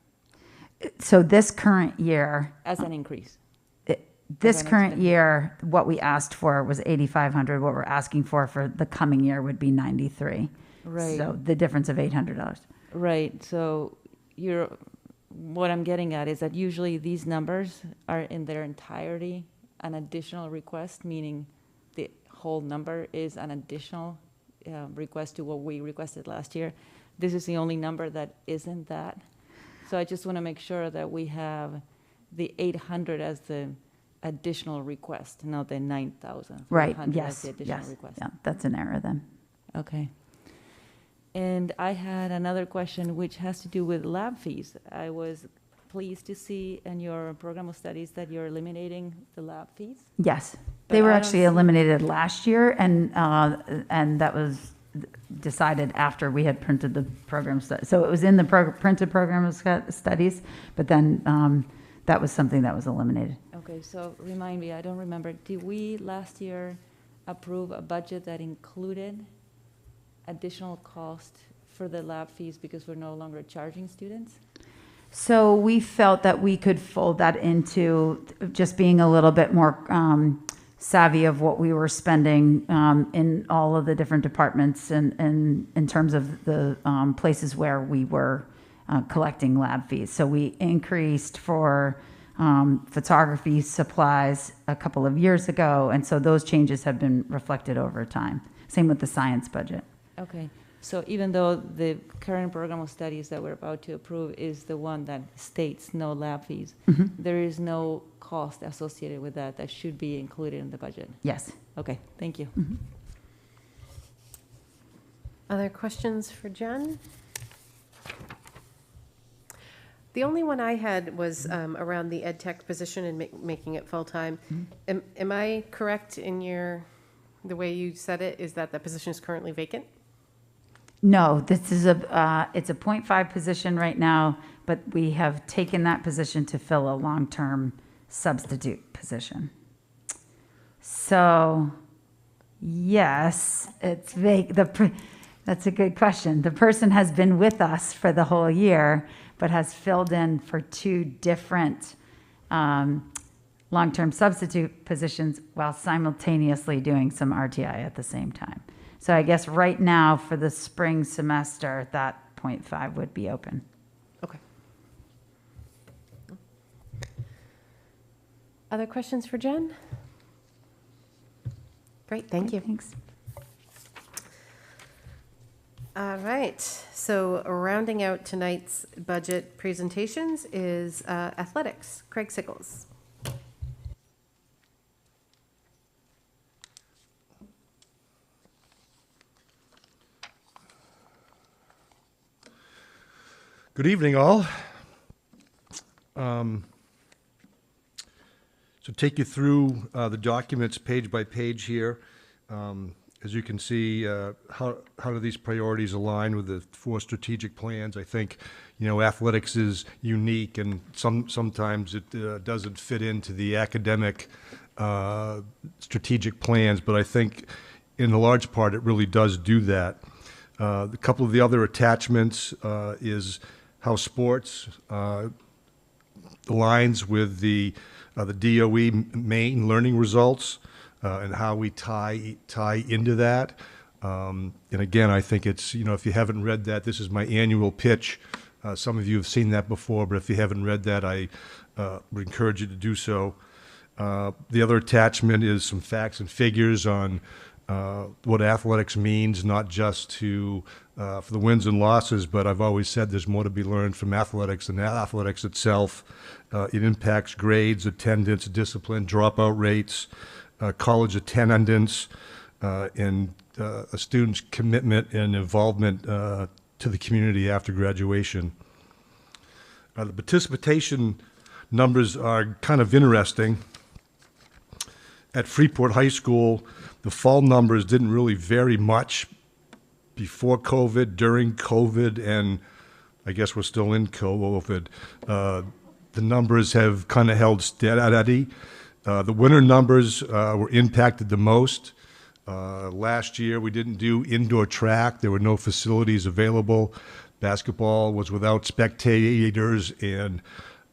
So this current year, as an increase. this an current expense. year, what we asked for was 8,500. What we're asking for the coming year would be 93. Right. So the difference of $800. Right, so what I'm getting at is that usually these numbers are in their entirety an additional request, meaning the whole number is an additional request to what we requested last year. This is the only number that isn't that. So I just want to make sure that we have the 800 as the additional request, not the 9,000. Right, 800 as yes, the additional yes. request. Yeah, that's an error then. Okay. And I had another question which has to do with lab fees. I was pleased to see in your program of studies that you're eliminating the lab fees. Yes, But they were I don't actually see- eliminated last year, and that was decided after we had printed the program study. So it was in the printed program of studies, but then that was something that was eliminated. Okay, so remind me, I don't remember, did we last year approve a budget that included additional cost for the lab fees because we're no longer charging students? So we felt that we could fold that into just being a little bit more savvy of what we were spending in all of the different departments and in terms of the places where we were collecting lab fees. So we increased for photography supplies a couple of years ago, and so those changes have been reflected over time. Same with the science budget. Okay, so even though the current program of studies that we're about to approve is the one that states no lab fees, there is no cost associated with that that should be included in the budget? Yes. Okay, thank you. Other questions for Jen? The only one I had was around the ed tech position and making it full-time. Am I correct in the way you said it, is that the position is currently vacant? No, this is it's a .5 position right now, but we have taken that position to fill a long-term substitute position. So, yes, it's that's a good question. The person has been with us for the whole year, but has filled in for two different long-term substitute positions while simultaneously doing some RTI at the same time. So I guess right now for the spring semester, that .5 would be open. Okay. Other questions for Jen? Great, thank you. Thanks. All right, so rounding out tonight's budget presentations is athletics. Craig Sickles. Good evening, all. So take you through the documents page by page here. As you can see, how do these priorities align with the 4 strategic plans? I think, athletics is unique, and sometimes it doesn't fit into the academic strategic plans, but I think in a large part it really does do that. A couple of the other attachments is how sports aligns with the DOE main learning results and how we tie into that. And again, I think it's, if you haven't read that, this is my annual pitch. Some of you have seen that before, but if you haven't read that, I would encourage you to do so. The other attachment is some facts and figures on what athletics means, not just for the wins and losses, but I've always said there's more to be learned from athletics than athletics itself. It impacts grades, attendance, discipline, dropout rates, college attendance, and a student's commitment and involvement to the community after graduation. The participation numbers are kind of interesting. At Freeport High School, the fall numbers didn't really vary much before COVID, during COVID, and I guess we're still in COVID. The numbers have kind of held steady. The winter numbers were impacted the most. Last year, we didn't do indoor track. There were no facilities available. Basketball was without spectators and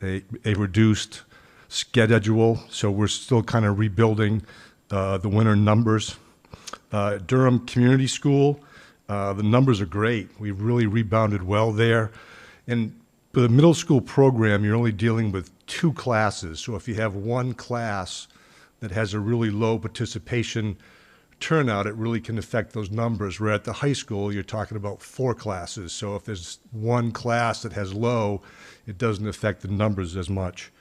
a reduced schedule, so we're still kind of rebuilding the winter numbers. Durham Community School, the numbers are great. We've really rebounded well there. And for the middle school program, you're only dealing with 2 classes. So if you have one class that has a really low participation turnout, it really can affect those numbers. Where at the high school, you're talking about 4 classes. So if there's one class that has low, it doesn't affect the numbers as much.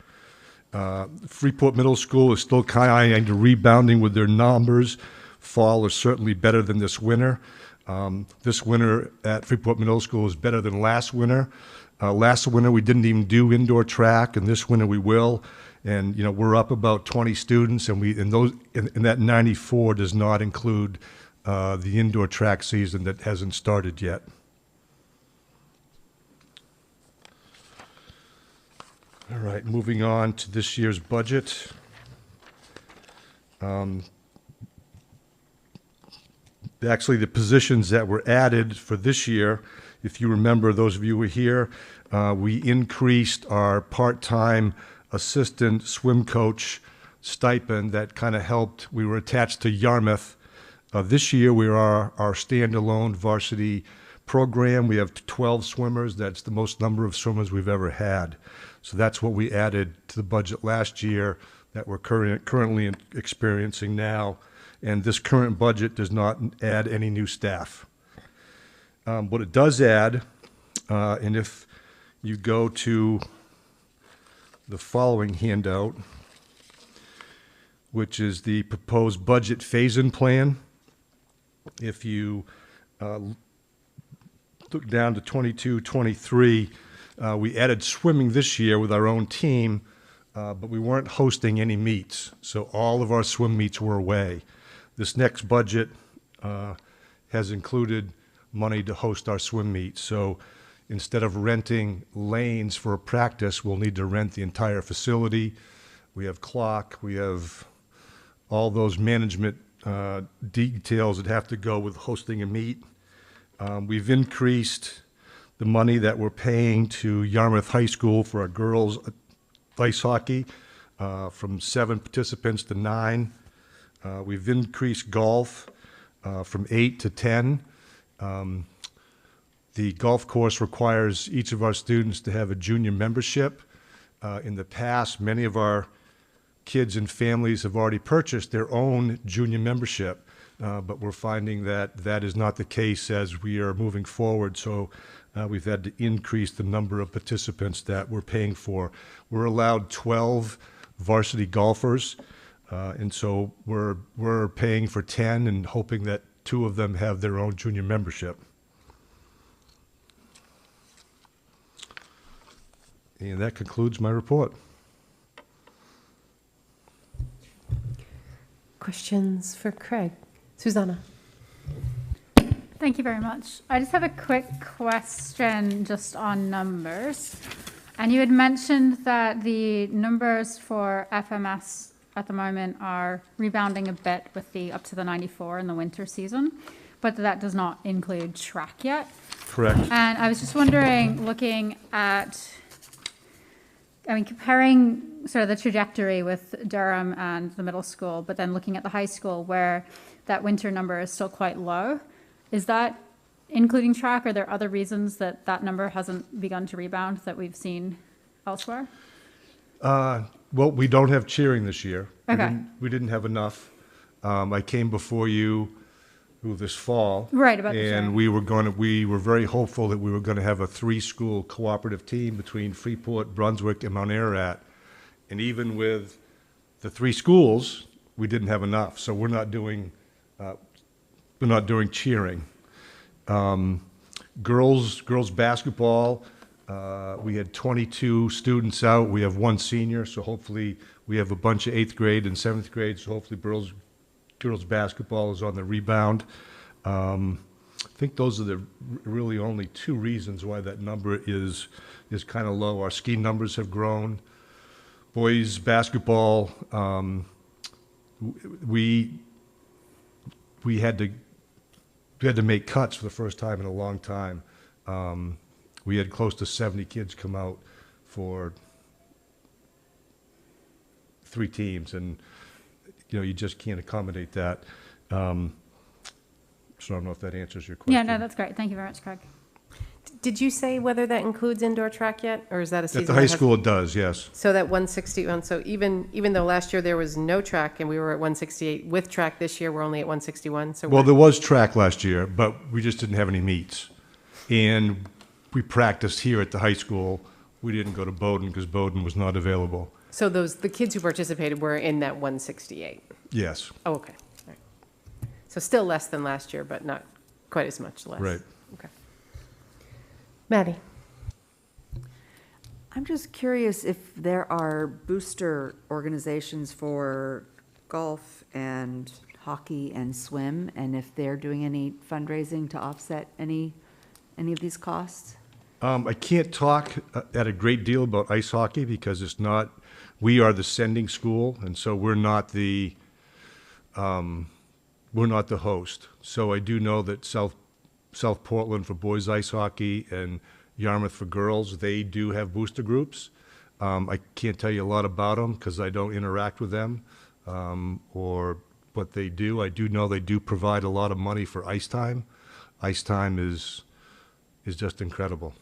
Freeport Middle School is still kind of rebounding with their numbers. Fall is certainly better than this winter. This winter at Freeport Middle School is better than last winter. Last winter, we didn't even do indoor track, and this winter we will. And, we're up about 20 students, and that 94 does not include the indoor track season that hasn't started yet. All right, moving on to this year's budget. Actually, the positions that were added for this year, if you remember, those of you who were here, we increased our part-time assistant swim coach stipend. That kind of helped. We were attached to Yarmouth. This year, we are our standalone varsity program. We have 12 swimmers. That's the most number of swimmers we've ever had. So that's what we added to the budget last year that we're currently experiencing now. And this current budget does not add any new staff. What it does add, and if you go to the following handout, which is the proposed budget phase-in plan, if you look down to 22-23, we added swimming this year with our own team, but we weren't hosting any meets, so all of our swim meets were away. This next budget has included money to host our swim meets, so instead of renting lanes for a practice, we'll need to rent the entire facility. We have clock, we have all those management details that have to go with hosting a meet. We've increased the money that we're paying to Yarmouth High School for our girls ice hockey from 7 participants to 9. We've increased golf from 8 to 10. The golf course requires each of our students to have a junior membership. In the past, many of our kids and families have already purchased their own junior membership, but we're finding that that is not the case as we are moving forward. So we've had to increase the number of participants that we're paying for. We're allowed 12 varsity golfers, and so we're paying for 10 and hoping that 2 of them have their own junior membership. And that concludes my report. Questions for Craig? Susanna? Thank you very much. I just have a quick question just on numbers. And you had mentioned that the numbers for FMS at the moment are rebounding a bit with the up to the 94 in the winter season, but that does not include track yet. Correct. And I was just wondering, looking at, comparing sort of the trajectory with Durham and the middle school, but then looking at the high school where that winter number is still quite low, is that including track? Are there other reasons that that number hasn't begun to rebound that we've seen elsewhere? Well, we don't have cheering this year. Okay. We didn't have enough. I came before you this fall. Right, about the and cheering. we were very hopeful that we were going to have a 3-school cooperative team between Freeport, Brunswick, and Mount Ararat. And even with the 3 schools, we didn't have enough. So we're not doing cheering. Girls basketball, we had 22 students out. We have 1 senior, so hopefully we have a bunch of 8th grade and 7th grade. So hopefully girls basketball is on the rebound. I think those are the really only 2 reasons why that number is kind of low. Our ski numbers have grown. Boys basketball, we had to make cuts for the first time in a long time. We had close to 70 kids come out for 3 teams, and you just can't accommodate that. So I don't know if that answers your question. Yeah, no, that's great. Thank you very much, Craig. Did you say whether that includes indoor track yet, or is that a season? At the high school, it does, yes. So that 161, so even though last year there was no track and we were at 168 with track, this year we're only at 161. So Well, there was track last year, but we just didn't have any meets. And we practiced here at the high school. We didn't go to Bowdoin because Bowdoin was not available. so the kids who participated were in that 168. Yes, Oh, okay. All right. So still less than last year, but not quite as much less. right. Okay. Maddie? I'm just curious if there are booster organizations for golf and hockey and swim, and if they're doing any fundraising to offset any of these costs? I can't talk at a great deal about ice hockey because we are the sending school, and so we're not the host. So I do know that South Portland for boys ice hockey and Yarmouth for girls, they do have booster groups. I can't tell you a lot about them because I don't interact with them or what they do. I do know they do provide a lot of money for ice time. Ice time is just incredible.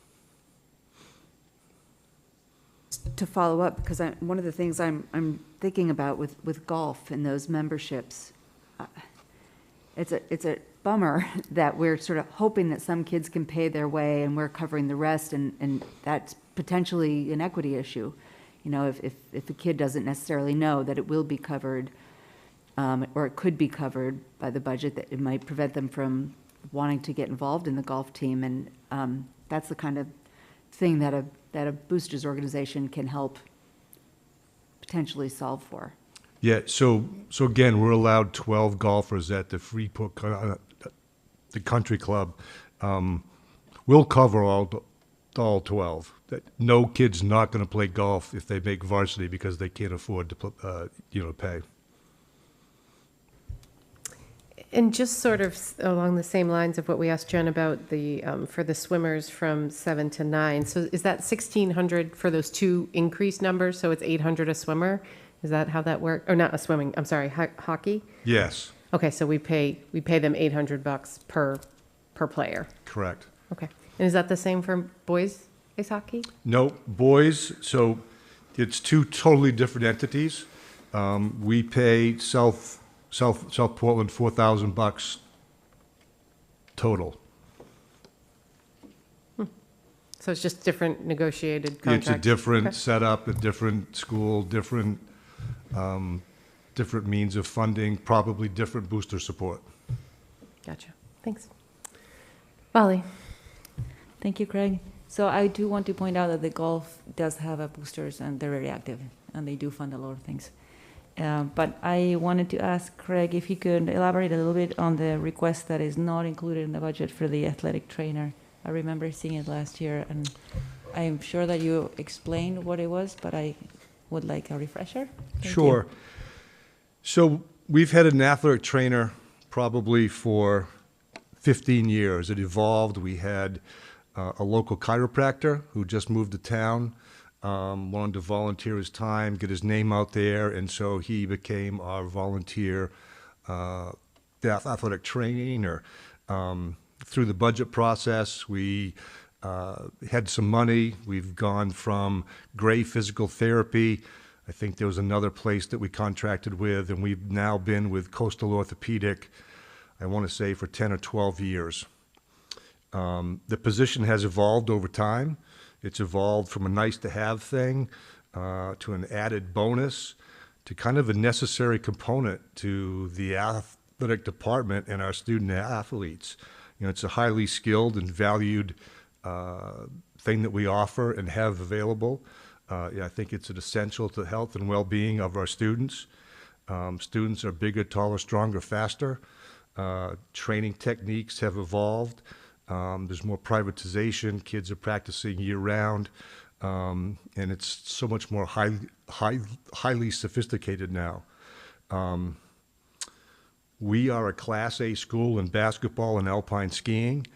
To follow up, because one of the things I'm thinking about with golf and those memberships, it's a bummer that we're sort of hoping that some kids can pay their way and we're covering the rest, and that's potentially an equity issue. If a kid doesn't necessarily know that it will be covered, or it could be covered by the budget, that it might prevent them from wanting to get involved in the golf team, and that's the kind of thing that a boosters organization can help potentially solve for. Yeah, so again, we're allowed 12 golfers at the Freeport, the country club. We'll cover all 12. No kid's not going to play golf if they make varsity because they can't afford to pay. And just sort of along the same lines of what we asked Jen about for the swimmers from 7 to 9. So is that 1,600 for those 2 increased numbers? So it's 800 a swimmer? Is that how that works? Or not a swimming, I'm sorry, hockey? Yes. Okay, so we pay them $800 per player. Correct. Okay. And is that the same for boys ice hockey? No, boys, so it's 2 totally different entities. We pay South Portland $4,000 total. So it's just different negotiated contracts? It's a different Okay. setup, a different school, different means of funding, probably different booster support. Gotcha. Thanks. Molly? Thank you, Craig. So I do want to point out that the golf does have a boosters, and they're very active, and they do fund a lot of things. But I wanted to ask Craig if he could elaborate a little bit on the request that is not included in the budget for the athletic trainer. I remember seeing it last year, and I'm sure that you explained what it was, but I would like a refresher. Thank Sure. you. So we've had an athletic trainer probably for 15 years. It evolved. We had a local chiropractor who just moved to town, wanted to volunteer his time, get his name out there, and so he became our volunteer athletic trainer. Through the budget process, we had some money. We've gone from Gray Physical Therapy. I think there was another place that we contracted with, and we've now been with Coastal Orthopedic, I want to say, for 10 or 12 years. The position has evolved over time. It's evolved from a nice-to-have thing to an added bonus to kind of a necessary component to the athletic department and our student athletes. It's a highly skilled and valued thing that we offer and have available. I think it's an essential to the health and well-being of our students. Students are bigger, taller, stronger, faster. Training techniques have evolved. There's more privatization. Kids are practicing year-round, and it's so much more highly sophisticated now. We are a Class A school in basketball and alpine skiing,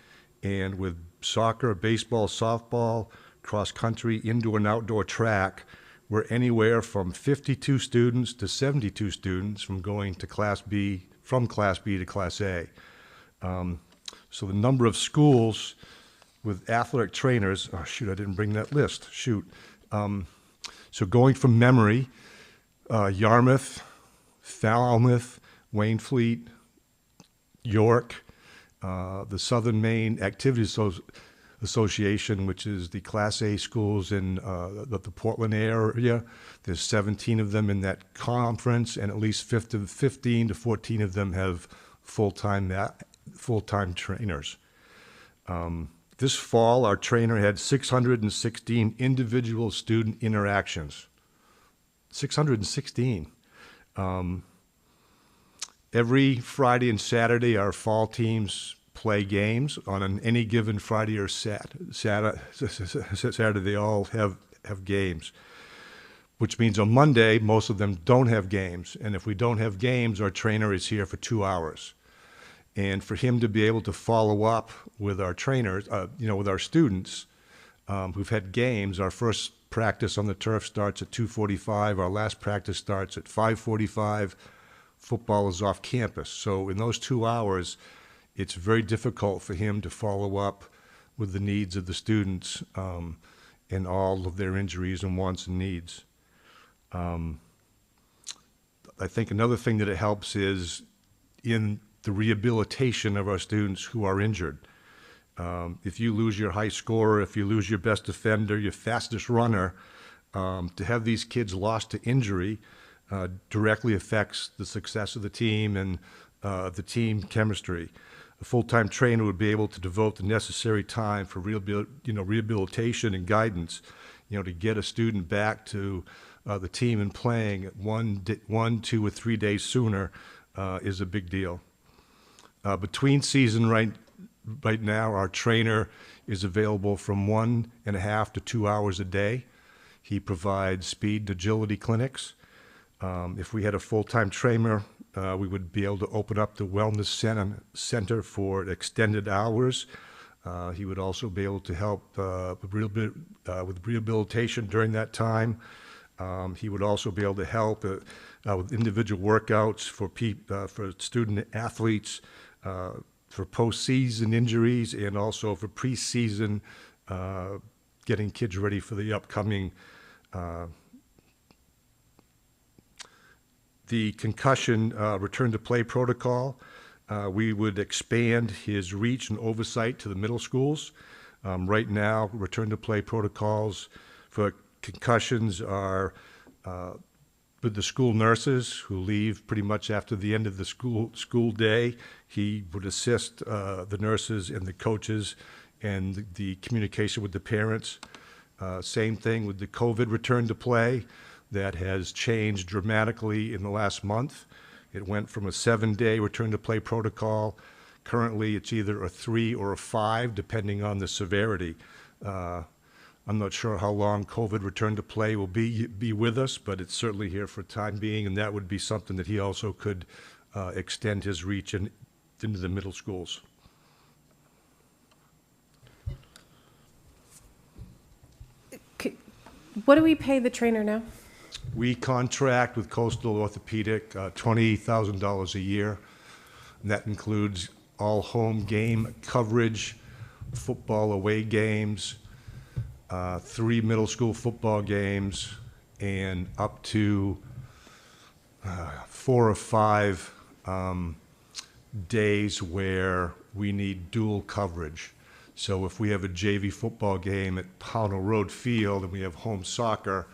and with soccer, baseball, softball, cross-country, indoor and outdoor track, we're anywhere from 52 students to 72 students from going to Class B, from Class B to Class A. So the number of schools with athletic trainers, oh shoot, I didn't bring that list, shoot. So going from memory, Yarmouth, Falmouth, Waynfleet, York, the Southern Maine Activities Association, which is the Class A schools in the Portland area. There's 17 of them in that conference, and at least 15 to 14 of them have full-time trainers. This fall, our trainer had 616 individual student interactions. 616. Every Friday and Saturday, our fall teams play games. On any given Friday or Saturday, they all have games, which means on Monday, most of them don't have games. And if we don't have games, our trainer is here for 2 hours. And for him to be able to follow up with our trainers, with our students who've had games, our first practice on the turf starts at 2:45. Our last practice starts at 5:45. Football is off campus. So in those 2 hours, it's very difficult for him to follow up with the needs of the students and all of their injuries and wants and needs. I think another thing that it helps is in the rehabilitation of our students who are injured. If you lose your high scorer, if you lose your best defender, your fastest runner, to have these kids lost to injury directly affects the success of the team and the team chemistry. A full-time trainer would be able to devote the necessary time for rehabilitation and guidance, to get a student back to the team and playing 1, 2, or 3 days sooner is a big deal. Between season right now, our trainer is available from 1.5 to 2 hours a day. He provides speed and agility clinics. If we had a full-time trainer, we would be able to open up the wellness center for extended hours. He would also be able to help with rehabilitation during that time. He would also be able to help with individual workouts for student athletes, for postseason injuries, and also for preseason, getting kids ready for the upcoming the concussion return to play protocol. We would expand his reach and oversight to the middle schools. Right now, return to play protocols for concussions are with the school nurses who leave pretty much after the end of the school day. He would assist the nurses and the coaches and the communication with the parents. Same thing with the COVID return to play. That has changed dramatically in the last month. It went from a 7-day return to play protocol. Currently, it's either a 3 or a 5, depending on the severity. I'm not sure how long COVID return to play will be with us, but it's certainly here for the time being, and that would be something that he also could extend his reach into the middle schools. What do we pay the trainer now? We contract with Coastal Orthopedic, $20,000 a year. And that includes all home game coverage, football away games, 3 middle school football games, and up to 4 or 5 days where we need dual coverage. So if we have a JV football game at Pownell Road Field and we have home soccer,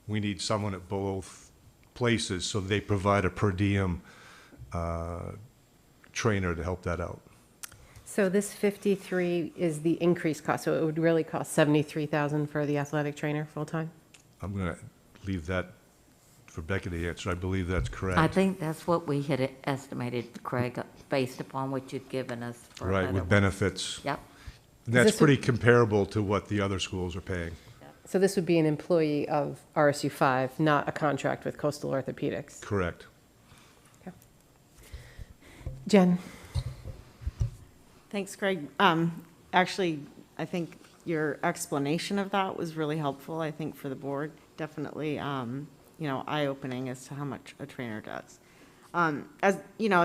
we need someone at both places, so they provide a per diem trainer to help that out. So this 53 is the increased cost, so it would really cost $73,000 for the athletic trainer full-time? I'm going to leave that for Becky to answer. I believe that's correct. I think that's what we had estimated, Craig, based upon what you'd given us for Right, other with ones. benefits. Yep. And that's This pretty comparable to what the other schools are paying. So this would be an employee of RSU 5, not a contract with Coastal Orthopedics? Correct. Jen? Thanks, Greg. Actually, I think your explanation of that was really helpful, I think, for the board. Definitely, eye-opening as to how much a trainer does. As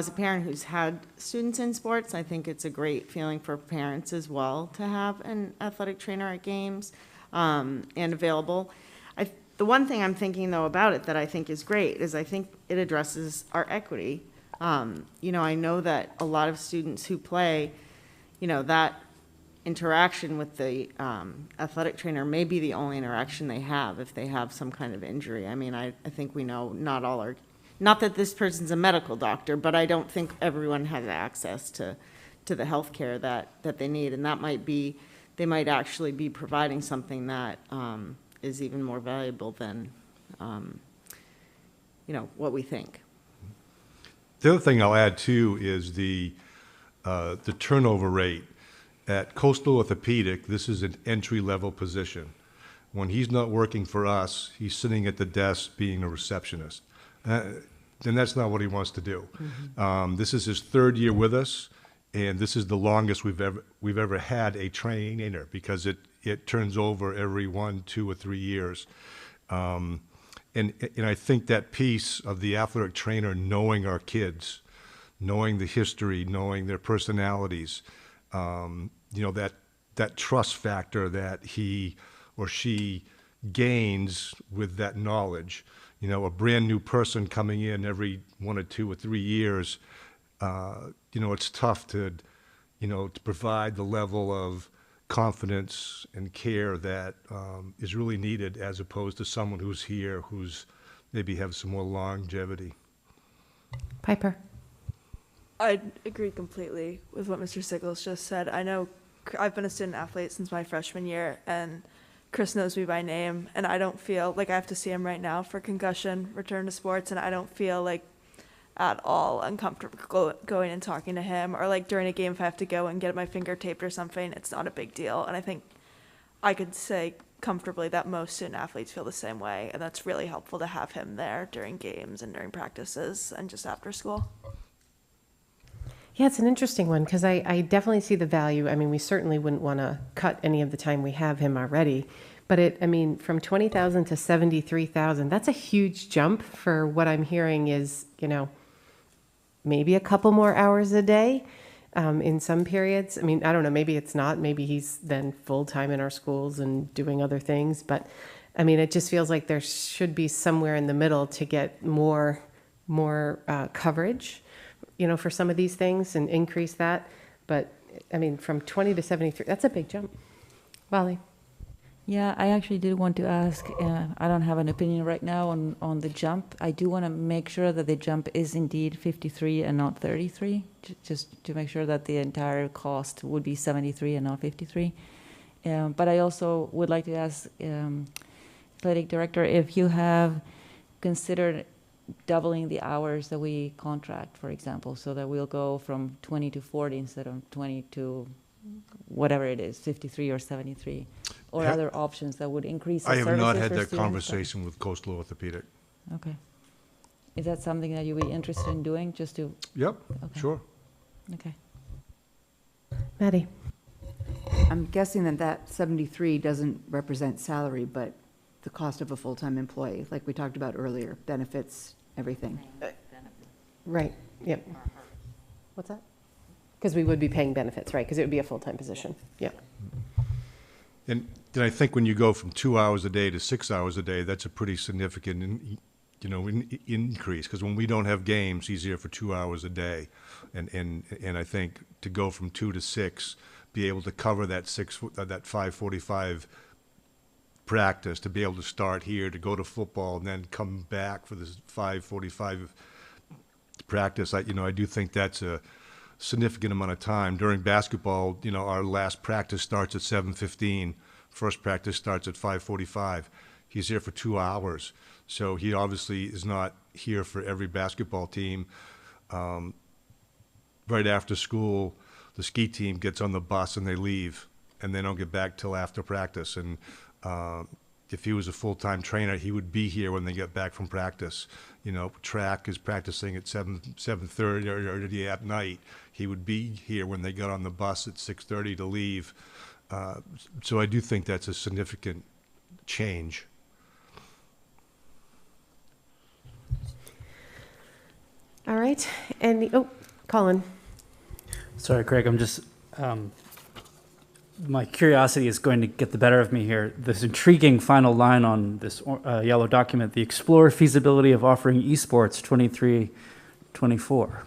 a parent who's had students in sports, I think it's a great feeling for parents as well to have an athletic trainer at games and available. The one thing I'm thinking, though, about it that I think is great is I think it addresses our equity. I know that a lot of students who play, that interaction with the athletic trainer may be the only interaction they have if they have some kind of injury. I mean, I think we know not all are, not that this person's a medical doctor, but I don't think everyone has access to the health care that they need. And that might be, they might actually be providing something that is even more valuable than, what we think. The other thing I'll add too is the turnover rate. At Coastal Orthopedic, this is an entry-level position. When he's not working for us, he's sitting at the desk being a receptionist. And that's not what he wants to do. Mm-hmm. This is his third year with us, and this is the longest we've ever had a trainer because it turns over every 1, 2, or 3 years. And I think that piece of the athletic trainer knowing our kids, knowing the history, knowing their personalities, that trust factor that he or she gains with that knowledge. A brand new person coming in every 1 or 2 or 3 years, it's tough to provide the level of confidence and care that is really needed as opposed to someone who's here who's maybe have some more longevity. Piper? I agree completely with what Mr. Sickles just said. I know I've been a student athlete since my freshman year, and Chris knows me by name, and I don't feel like I have to see him right now for concussion, return to sports, and I don't feel like at all uncomfortable going and talking to him, or like during a game if I have to go and get my finger taped or something, it's not a big deal. And I think I could say comfortably that most student athletes feel the same way, and that's really helpful to have him there during games and during practices and just after school. Yeah, it's an interesting one because I definitely see the value. I mean, we certainly wouldn't want to cut any of the time we have him already. But from 20,000 to 73,000, that's a huge jump for what I'm hearing is, maybe a couple more hours a day in some periods. I mean, I don't know, maybe it's not. Maybe he's then full-time in our schools and doing other things. But, I mean, it just feels like there should be somewhere in the middle to get more coverage, for some of these things and increase that. But, I mean, from 20 to 73, that's a big jump. Wally? Yeah, I actually did want to ask, I don't have an opinion right now on the jump. I do want to make sure that the jump is indeed 53 and not 33, just to make sure that the entire cost would be 73 and not 53. But I also would like to ask athletic director if you have considered doubling the hours that we contract, for example, so that we'll go from 20 to 40 instead of 20 to whatever it is, 53 or 73, or other options that would increase the I services have not for had that students. conversation with Coastal Orthopedic. Okay. Is that something that you'd be interested in doing, just to? Yep, Okay. sure. Okay. Maddie? I'm guessing that 73 doesn't represent salary, but the cost of a full-time employee, like we talked about earlier, benefits, everything. Right, yep. What's that? Because we would be paying benefits, right? Because it would be a full-time position, yeah. And then I think when you go from 2 hours a day to 6 hours a day, that's a pretty significant, increase. Because when we don't have games, he's here for 2 hours a day, and I think to go from 2 to 6, be able to cover that 5:45 practice, to be able to start here, to go to football, and then come back for this 5:45 practice. I do think that's a significant amount of time. During basketball, our last practice starts at 7:15. First practice starts at 5:45. He's here for 2 hours. So he obviously is not here for every basketball team. Right after school, the ski team gets on the bus and they leave, and they don't get back till after practice. And if he was a full-time trainer, he would be here when they get back from practice. track is practicing at 7:30 or at night. He would be here when they got on the bus at 6:30 to leave. So I do think that's a significant change. All right, and, Colin. Sorry, Craig, I'm just, my curiosity is going to get the better of me here. This intriguing final line on this yellow document, the explore feasibility of offering esports 23-24.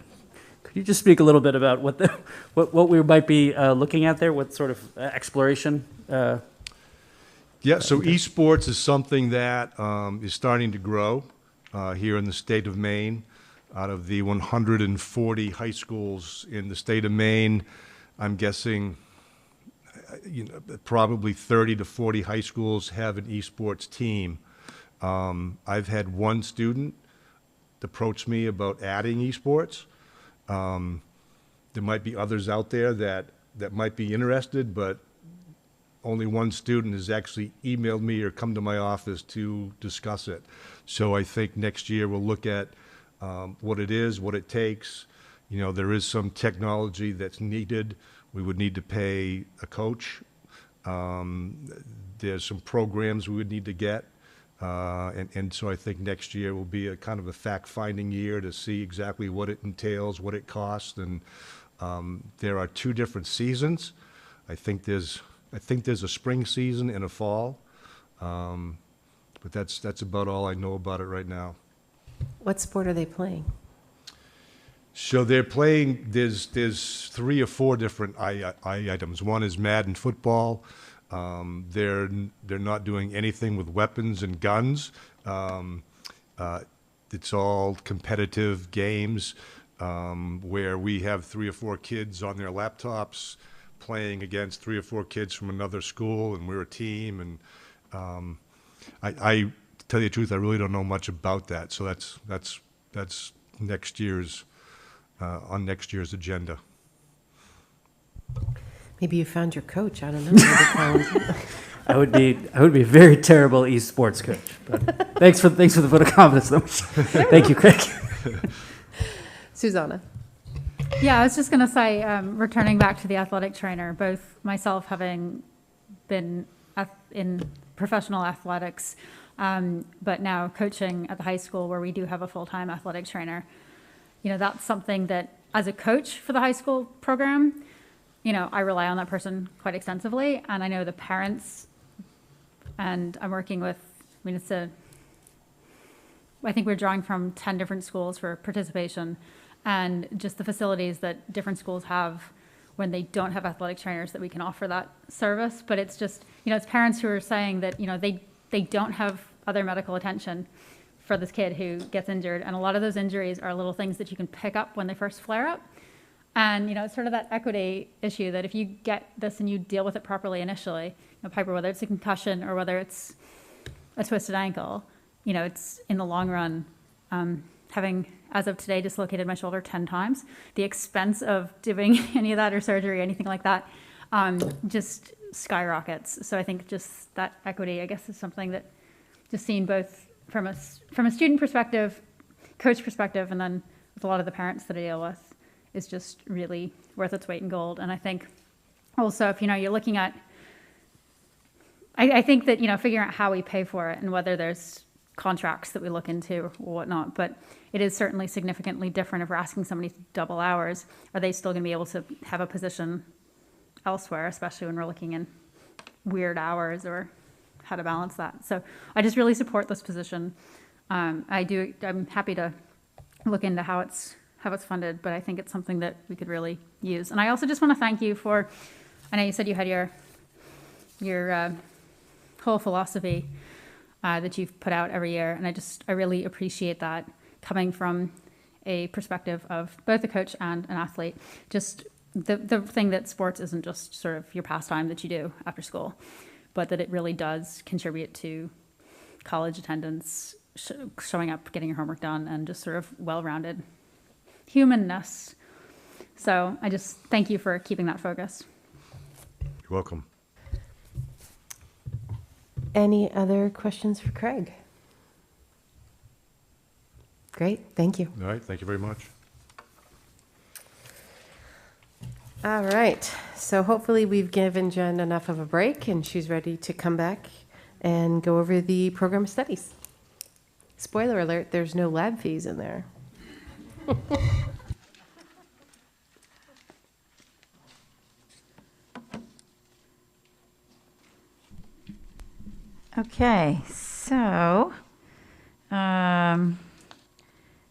Could you just speak a little bit about what we might be looking at there? What sort of exploration? Yeah, so esports is something that is starting to grow here in the state of Maine. Out of the 140 high schools in the state of Maine, I'm guessing probably 30 to 40 high schools have an esports team. I've had one student approach me about adding esports. There might be others out there that might be interested, but only one student has actually emailed me or come to my office to discuss it. So I think next year we'll look at what it is, what it takes. There is some technology that's needed. We would need to pay a coach. There's some programs we would need to get. And so I think next year will be a kind of a fact-finding year to see exactly what it entails, what it costs. And there are 2 different seasons. I think there's a spring season and a fall. But that's about all I know about it right now. What sport are they playing? So they're playing, there's 3 or 4 different items. One is Madden football. They're not doing anything with weapons and guns. It's all competitive games where we have 3 or 4 kids on their laptops playing against 3 or 4 kids from another school, and we're a team. And I to tell you the truth, I really don't know much about that. So that's next year's on next year's agenda. Maybe you found your coach. I don't know. Maybe found- I would be a very terrible esports coach. But thanks for the vote of confidence, though. Thank you, Craig. Susanna. Yeah, I was just going to say, returning back to the athletic trainer, both myself having been in professional athletics, but now coaching at the high school where we do have a full-time athletic trainer. That's something that as a coach for the high school program, I rely on that person quite extensively. And I know the parents, and I'm working with, I think we're drawing from 10 different schools for participation, and just the facilities that different schools have when they don't have athletic trainers that we can offer that service. But it's just, it's parents who are saying that, they don't have other medical attention for this kid who gets injured. And a lot of those injuries are little things that you can pick up when they first flare up. And, it's sort of that equity issue that if you get this and you deal with it properly initially, Piper, whether it's a concussion or whether it's a twisted ankle, it's in the long run, having, as of today, dislocated my shoulder 10 times, the expense of doing any of that or surgery, anything like that, just skyrockets. So I think just that equity, I guess, is something that just seen both from a student perspective, coach perspective, and then with a lot of the parents that I deal with, is just really worth its weight in gold. And I think also, if you're looking at, I think that figuring out how we pay for it and whether there's contracts that we look into or whatnot, but it is certainly significantly different if we're asking somebody to double hours. Are they still going to be able to have a position elsewhere, especially when we're looking in weird hours or how to balance that? So I just really support this position. I'm happy to look into how it's funded, but I think it's something that we could really use. And I also just want to thank you for, I know you said you had your whole philosophy that you've put out every year, and I really appreciate that coming from a perspective of both a coach and an athlete. Just the thing that sports isn't just sort of your pastime that you do after school, but that it really does contribute to college attendance, showing up, getting your homework done, and just sort of well-rounded humanness. So I just thank you for keeping that focus. You're welcome. Any other questions for Craig? Great, thank you. All right, thank you very much. All right, so hopefully we've given Jen enough of a break and she's ready to come back and go over the program studies. Spoiler alert, there's no lab fees in there. Okay, so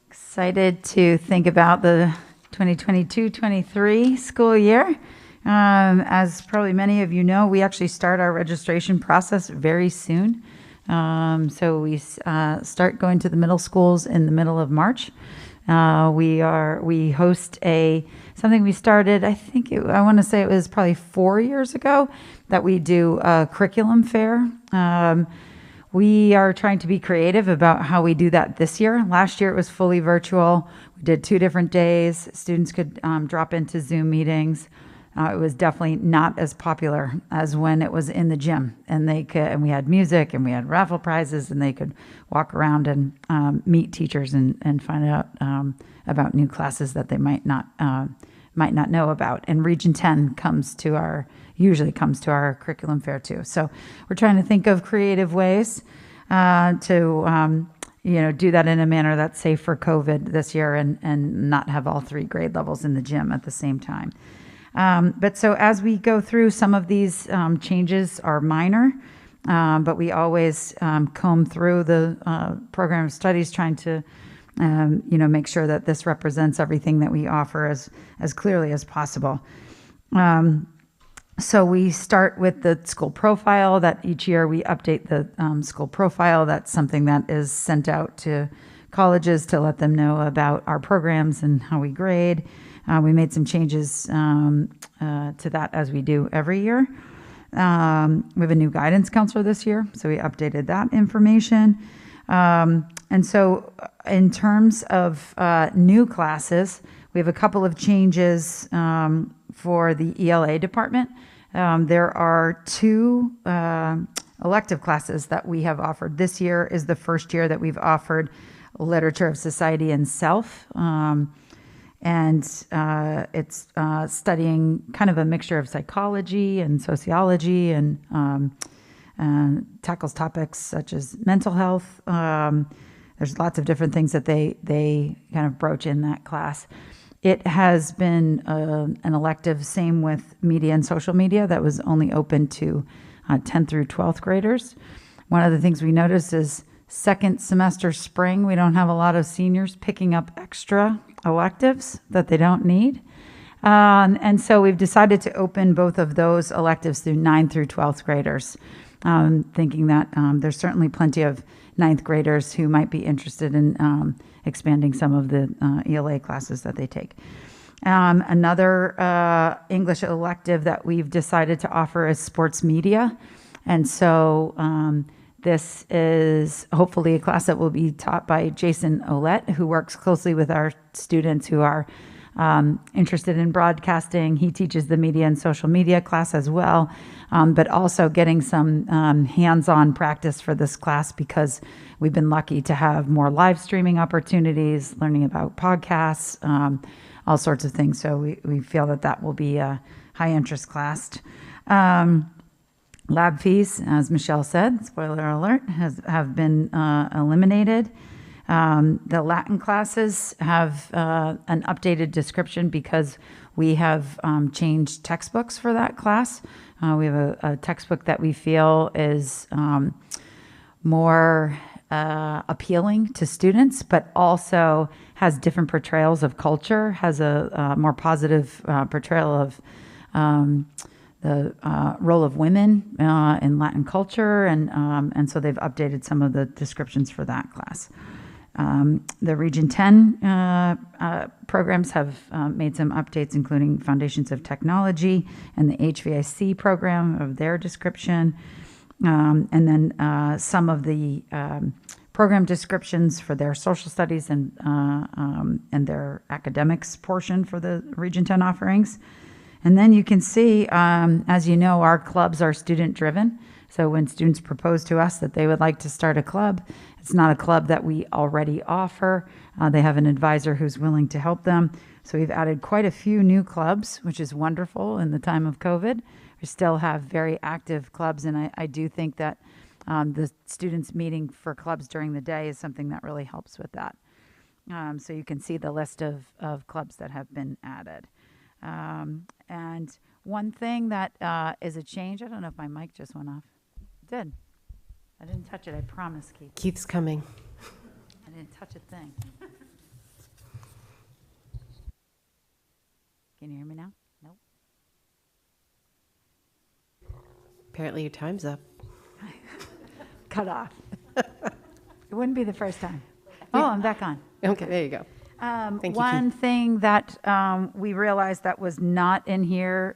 excited to think about the 2022-23 school year. As probably many of you know, we actually start our registration process very soon. So we start going to the middle schools in the middle of March. We host something we started, I want to say it was probably 4 years ago, that we do a curriculum fair. We are trying to be creative about how we do that this year. Last year it was fully virtual. We did 2 different days. Students could drop into Zoom meetings. It was definitely not as popular as when it was in the gym, and we had music and we had raffle prizes, and they could walk around and meet teachers and find out about new classes that they might not know about. And Region 10 usually comes to our curriculum fair too. So we're trying to think of creative ways to do that in a manner that's safe for COVID this year and not have all 3 grade levels in the gym at the same time. But so as we go through, some of these changes are minor, but we always comb through the program of studies, trying to make sure that this represents everything that we offer as clearly as possible. So we start with the school profile. That each year we update the school profile. That's something that is sent out to colleges to let them know about our programs and how we grade. We made some changes to that, as we do every year. We have a new guidance counselor this year, so we updated that information. And so in terms of new classes, we have a couple of changes for the ELA department. There are 2 elective classes that we have offered. This year is the first year that we've offered Literature of Society and Self. And it's studying kind of a mixture of psychology and sociology, and tackles topics such as mental health. There's lots of different things that they kind of broach in that class. It has been an elective, same with media and social media, that was only open to 10th through 12th graders. One of the things we noticed is second semester spring, we don't have a lot of seniors picking up extra electives that they don't need. And so we've decided to open both of those electives through 9th through 12th graders, thinking that there's certainly plenty of 9th graders who might be interested in expanding some of the ELA classes that they take. Another English elective that we've decided to offer is sports media. And so this is hopefully a class that will be taught by Jason Olette, who works closely with our students who are interested in broadcasting. He teaches the media and social media class as well, but also getting some hands-on practice for this class, because we've been lucky to have more live streaming opportunities, learning about podcasts, all sorts of things. So we feel that will be a high interest class. Lab fees, as Michelle said, spoiler alert, have been eliminated. The Latin classes have an updated description because we have changed textbooks for that class. We have a textbook that we feel is more appealing to students, but also has different portrayals of culture, has a more positive portrayal of the role of women in Latin culture, and so they've updated some of the descriptions for that class. The Region 10 programs have made some updates, including Foundations of Technology and the HVIC program of their description, and then some of the program descriptions for their social studies and their academics portion for the Region 10 offerings. And then you can see, as you know, our clubs are student-driven. So when students propose to us that they would like to start a club, It's not a club that we already offer. They have an advisor who's willing to help them. So we've added quite a few new clubs, which is wonderful in the time of COVID. We still have very active clubs, and I do think that the students meeting for clubs during the day is something that really helps with that. So you can see the list of clubs that have been added. And one thing that is a change, I don't know if my mic just went off. It did. I didn't touch it, I promise, Keith. Keith's coming. I didn't touch a thing. Can you hear me now? Nope. Apparently your time's up. Cut off. It wouldn't be the first time. Oh, I'm back on. Okay, there you go. Thank you, One Keith. thing that we realized that was not in here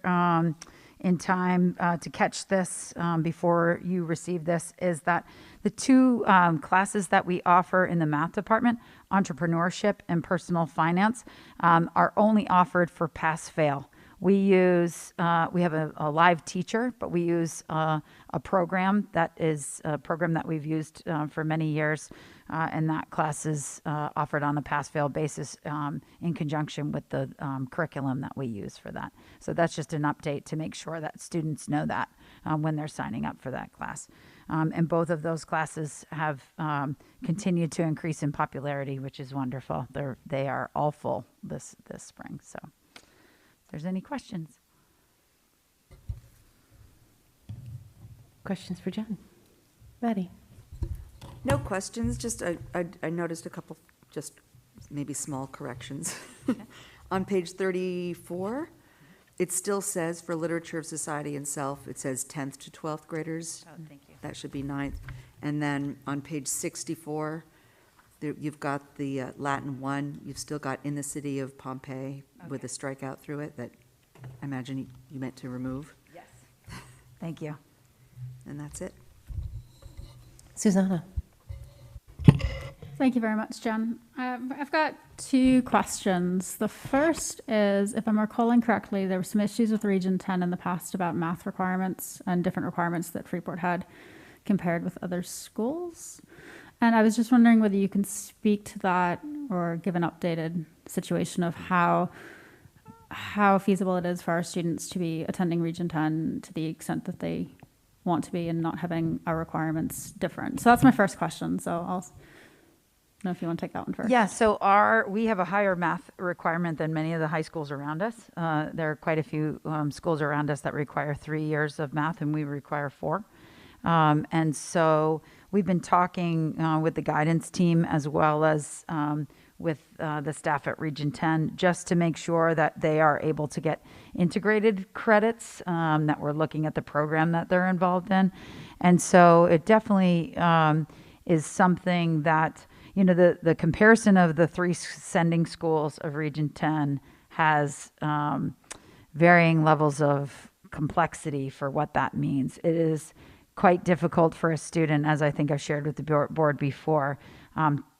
in time to catch this before you receive this is that the two classes that we offer in the math department, entrepreneurship and personal finance, are only offered for pass-fail. We have a live teacher, but we use a program that is a program that we've used for many years, and that class is offered on a pass-fail basis in conjunction with the curriculum that we use for that. So that's just an update to make sure that students know that when they're signing up for that class. And both of those classes have continued to increase in popularity, which is wonderful. They are all full this spring. So if there's any questions. Questions for Jen? Maddie? No questions, just I noticed a couple, just maybe small corrections. On page 34, it still says for literature of society and self, it says 10th to 12th graders. Oh, thank you. That should be 9th. And then on page 64, you've got the Latin 1, you've still got in the city of Pompeii with a strikeout through it that I imagine you meant to remove. Yes. Thank you. And that's it. Susanna? Thank you very much, Jen. I've got two questions. The first is, if I'm recalling correctly, there were some issues with Region 10 in the past about math requirements and different requirements that Freeport had compared with other schools. And I was just wondering whether you can speak to that or give an updated situation of how feasible it is for our students to be attending Region 10 to the extent that they want to be and not having our requirements different. So that's my first question. So I'll know if you want to take that one first. Yeah, so we have a higher math requirement than many of the high schools around us. There are quite a few schools around us that require 3 years of math, and we require 4. And so we've been talking with the guidance team as well as with the staff at Region 10 just to make sure that they are able to get integrated credits, that we're looking at the program that they're involved in. And so it definitely is something that, you know, the comparison of the 3 sending schools of Region 10 has varying levels of complexity for what that means. It is quite difficult for a student, as I think I've shared with the board before,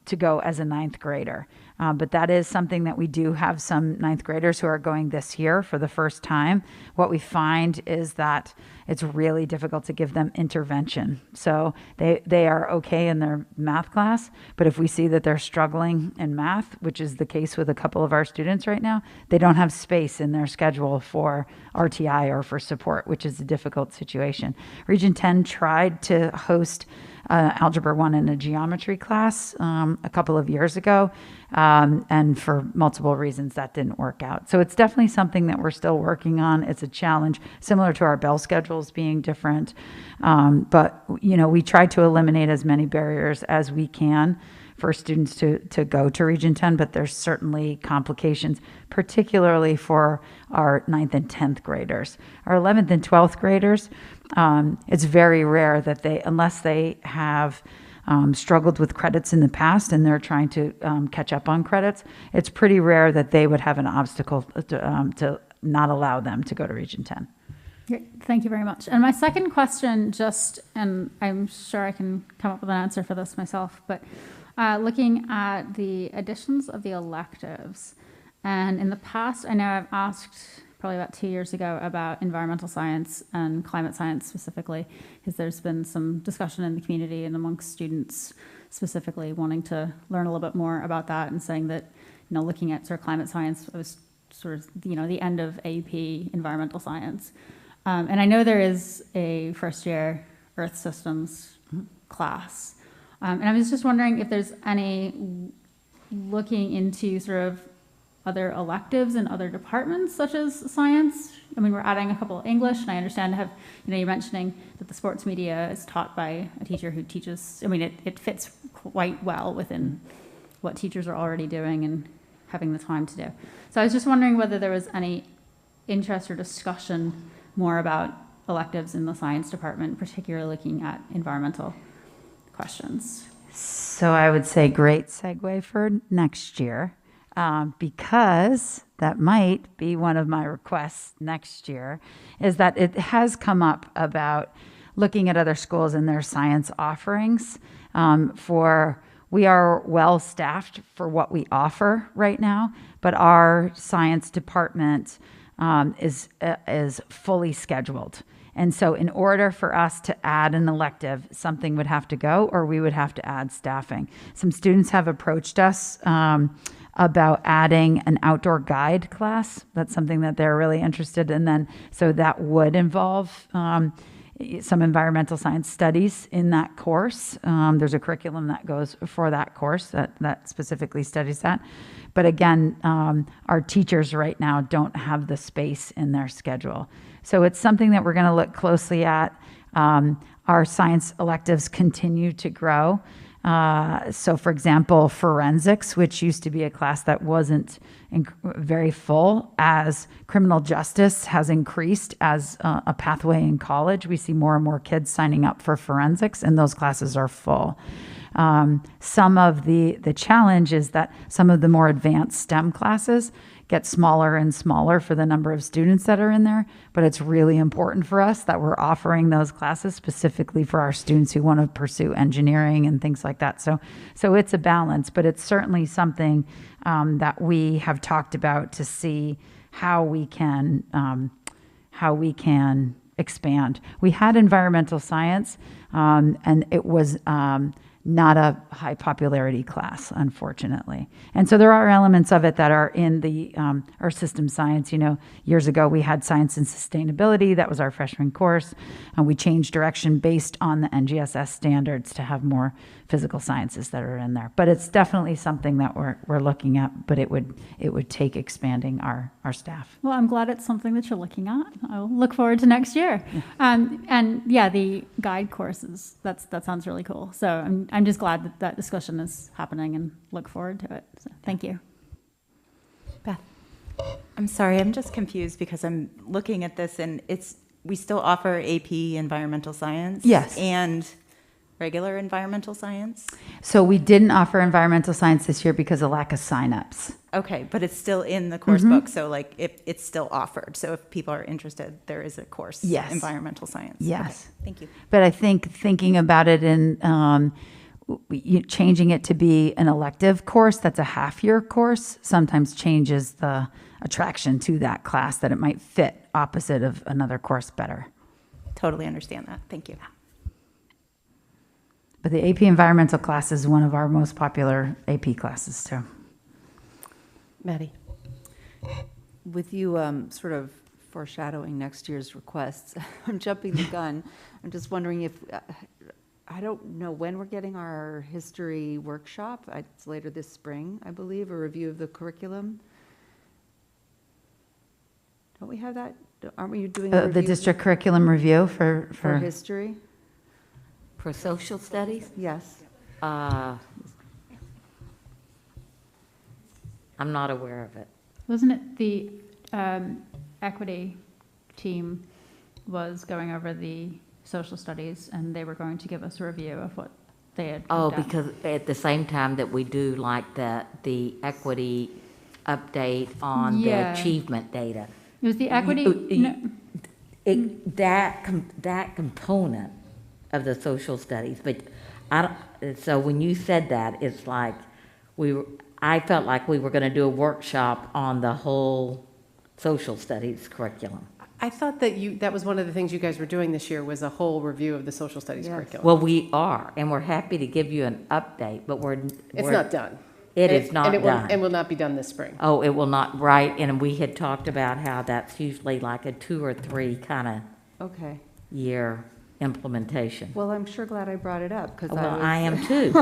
to go as a 9th grader. But that is something that we do have some 9th graders who are going this year for the first time. What we find is that it's really difficult to give them intervention. So they are okay in their math class, but if we see that they're struggling in math, which is the case with a couple of our students right now, they don't have space in their schedule for RTI or for support, which is a difficult situation. Region 10 tried to host Algebra 1 and a geometry class a couple of years ago, and for multiple reasons that didn't work out. So it's definitely something that we're still working on. It's a challenge, similar to our bell schedules being different. But, you know, we try to eliminate as many barriers as we can for students to go to Region 10, but there's certainly complications, particularly for our 9th and 10th graders. Our 11th and 12th graders, it's very rare that unless they have struggled with credits in the past and they're trying to catch up on credits, it's pretty rare that they would have an obstacle to not allow them to go to Region 10. Great. Thank you very much. And my second question, and I'm sure I can come up with an answer for this myself, but looking at the additions of the electives, and in the past, I know I've asked probably about 2 years ago about environmental science and climate science specifically, because there's been some discussion in the community and amongst students specifically wanting to learn a little bit more about that and saying that, looking at sort of climate science was sort of, the end of AP environmental science. And I know there is a first year Earth Systems class. And I was just wondering if there's any looking into sort of other electives in other departments such as science. I mean, we're adding a couple of English, and I understand you're mentioning that the sports media is taught by a teacher who teaches. I mean, it fits quite well within what teachers are already doing and having the time to do. So I was just wondering whether there was any interest or discussion more about electives in the science department, particularly looking at environmental questions. So I would say great segue for next year, because that might be one of my requests next year, is that it has come up about looking at other schools and their science offerings. We are well staffed for what we offer right now, but our science department is fully scheduled. And so in order for us to add an elective, something would have to go, or we would have to add staffing. Some students have approached us about adding an outdoor guide class. That's something that they're really interested in. Then, so that would involve some environmental science studies in that course. There's a curriculum that goes for that course that specifically studies that. But again, our teachers right now don't have the space in their schedule. So it's something that we're going to look closely at. Our science electives continue to grow. So for example, forensics, which used to be a class that wasn't very full, as criminal justice has increased as a pathway in college, we see more and more kids signing up for forensics, and those classes are full. Some of the challenge is that some of the more advanced STEM classes get smaller and smaller for the number of students that are in there, but it's really important for us that we're offering those classes specifically for our students who want to pursue engineering and things like that. So it's a balance, but it's certainly something that we have talked about to see how we can expand. We had environmental science, and it was not a high popularity class, unfortunately. And so there are elements of it that are in the our system science. Years ago we had science and sustainability. That was our freshman course. And we changed direction based on the NGSS standards to have more physical sciences that are in there. But it's definitely something that we're looking at, but it would take expanding our staff. Well, I'm glad it's something that you're looking at. I'll look forward to next year. And yeah, the guide courses, that sounds really cool. So I'm just glad that discussion is happening and look forward to it. So thank you. Beth. I'm sorry, I'm just confused because I'm looking at this and we still offer AP environmental science? Yes. And regular environmental science? So we didn't offer environmental science this year because of lack of signups. Okay, but it's still in the course book, so it's still offered. So if people are interested, there is a course, yes. Environmental science. Yes. Okay, thank you. But I think thinking about it in changing it to be an elective course that's a half-year course sometimes changes the attraction to that class, that it might fit opposite of another course better. Totally understand that. Thank you. But the AP environmental class is one of our most popular AP classes too. Maddie. With you sort of foreshadowing next year's requests, I'm jumping the gun. I'm just wondering if, I don't know when we're getting our history workshop. It's later this spring, I believe, a review of the curriculum. Don't we have that? Aren't we doing a The review district curriculum review for history? For social studies? Yes. I'm not aware of it. Wasn't it the equity team was going over the social studies, and they were going to give us a review of what they had Oh, done. because at the same time that we do like the equity update on the Yeah. achievement data. It was the equity. That component of the social studies, but so when you said that, it's like I felt like we were going to do a workshop on the whole social studies curriculum. I thought that was one of the things you guys were doing this year, was a whole review of the social studies curriculum. Well, we are, and we're happy to give you an update, but It's not done. It is not done. And will not be done this spring. Oh, it will not, right, and we had talked about how that's usually like a 2 or 3 kind of Okay. year implementation. Well, I'm sure glad I brought it up, because Well, I am too.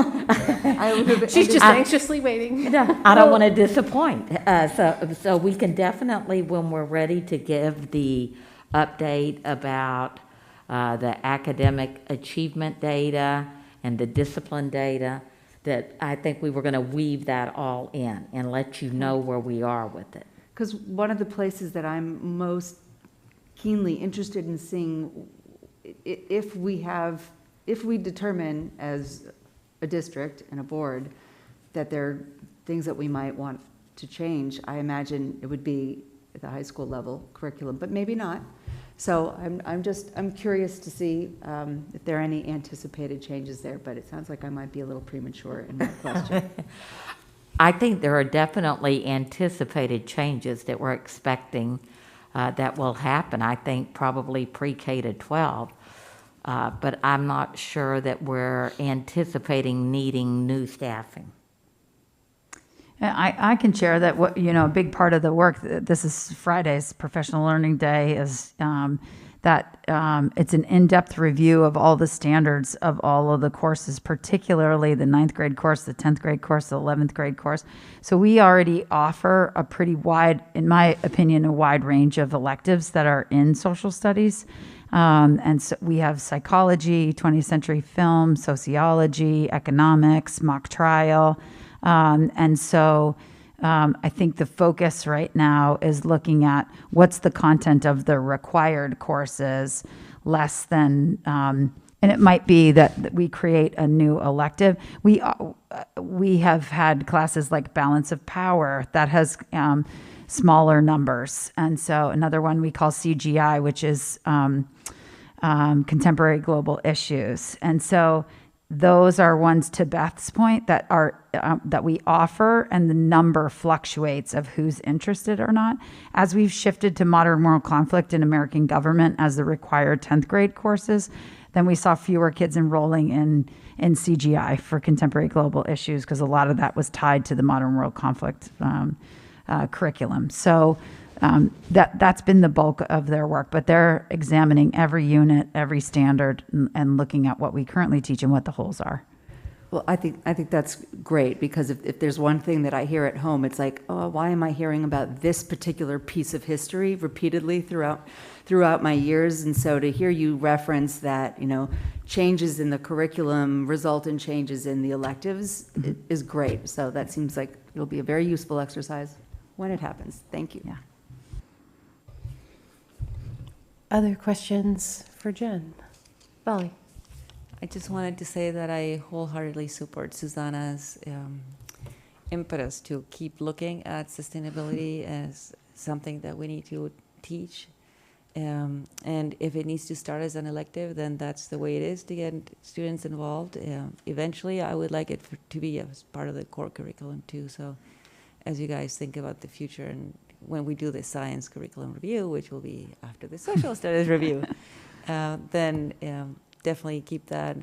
She's just anxiously waiting. I don't want to disappoint. So we can definitely, when we're ready to give the update about the academic achievement data and the discipline data, that I think we were going to weave that all in and let you know where we are with it. Because one of the places that I'm most keenly interested in seeing, if we determine as a district and a board that there are things that we might want to change, I imagine it would be at the high school level curriculum, but maybe not. So I'm curious to see if there are any anticipated changes there, but it sounds like I might be a little premature in my question. I think there are definitely anticipated changes that we're expecting that will happen. I think probably pre-K to 12, but I'm not sure that we're anticipating needing new staffing. I can share that a big part of the work, this is Friday's Professional Learning Day, is that it's an in-depth review of all the standards of all of the courses, particularly the 9th grade course, the 10th grade course, the 11th grade course. So we already offer a pretty wide, in my opinion, a wide range of electives that are in social studies. And so we have psychology, 20th century film, sociology, economics, mock trial. And so I think the focus right now is looking at what's the content of the required courses, less than, and it might be that we create a new elective. We have had classes like Balance of Power that has smaller numbers. And so another one we call CGI, which is Contemporary Global Issues. And so those are ones, to Beth's point, that are that we offer, and the number fluctuates of who's interested or not. As we've shifted to modern world conflict and American government as the required 10th grade courses, then we saw fewer kids enrolling in CGI for contemporary global issues, because a lot of that was tied to the modern world conflict curriculum. So that's been the bulk of their work, but they're examining every unit, every standard, and looking at what we currently teach and what the holes are. Well, I think that's great, because if there's one thing that I hear at home, it's like, oh, why am I hearing about this particular piece of history repeatedly throughout my years? And so to hear you reference that, changes in the curriculum result in changes in the electives is great. So that seems like it'll be a very useful exercise when it happens. Thank you. Yeah. Other questions for Jen? Bali? I just wanted to say that I wholeheartedly support Susanna's impetus to keep looking at sustainability as something that we need to teach. And if it needs to start as an elective, then that's the way it is to get students involved. Eventually, I would like it to be as part of the core curriculum too. So as you guys think about the future, and when we do the science curriculum review, which will be after the social studies review, then definitely keep that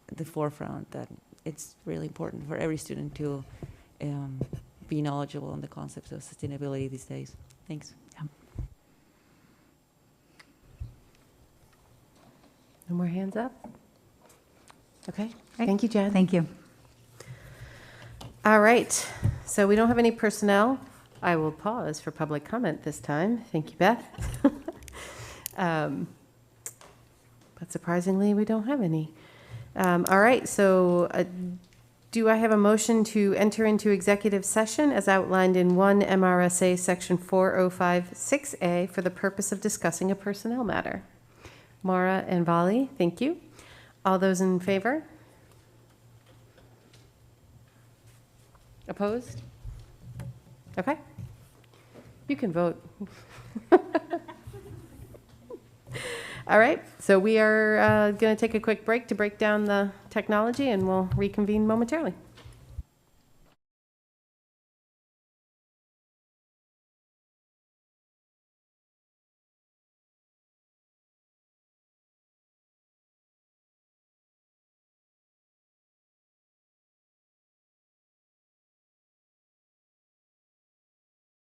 at the forefront, that it's really important for every student to be knowledgeable on the concepts of sustainability these days. Thanks. Yeah. No more hands up? Okay, thank you, Jen. Thank you. All right, so we don't have any personnel. I will pause for public comment this time. Thank you, Beth. But surprisingly, we don't have any. All right, so do I have a motion to enter into executive session as outlined in 1 MRSA Section 4056A for the purpose of discussing a personnel matter? Mara and Vali, thank you. All those in favor? Opposed? Okay. You can vote. All right, so we are going to take a quick break to break down the technology, and we'll reconvene momentarily.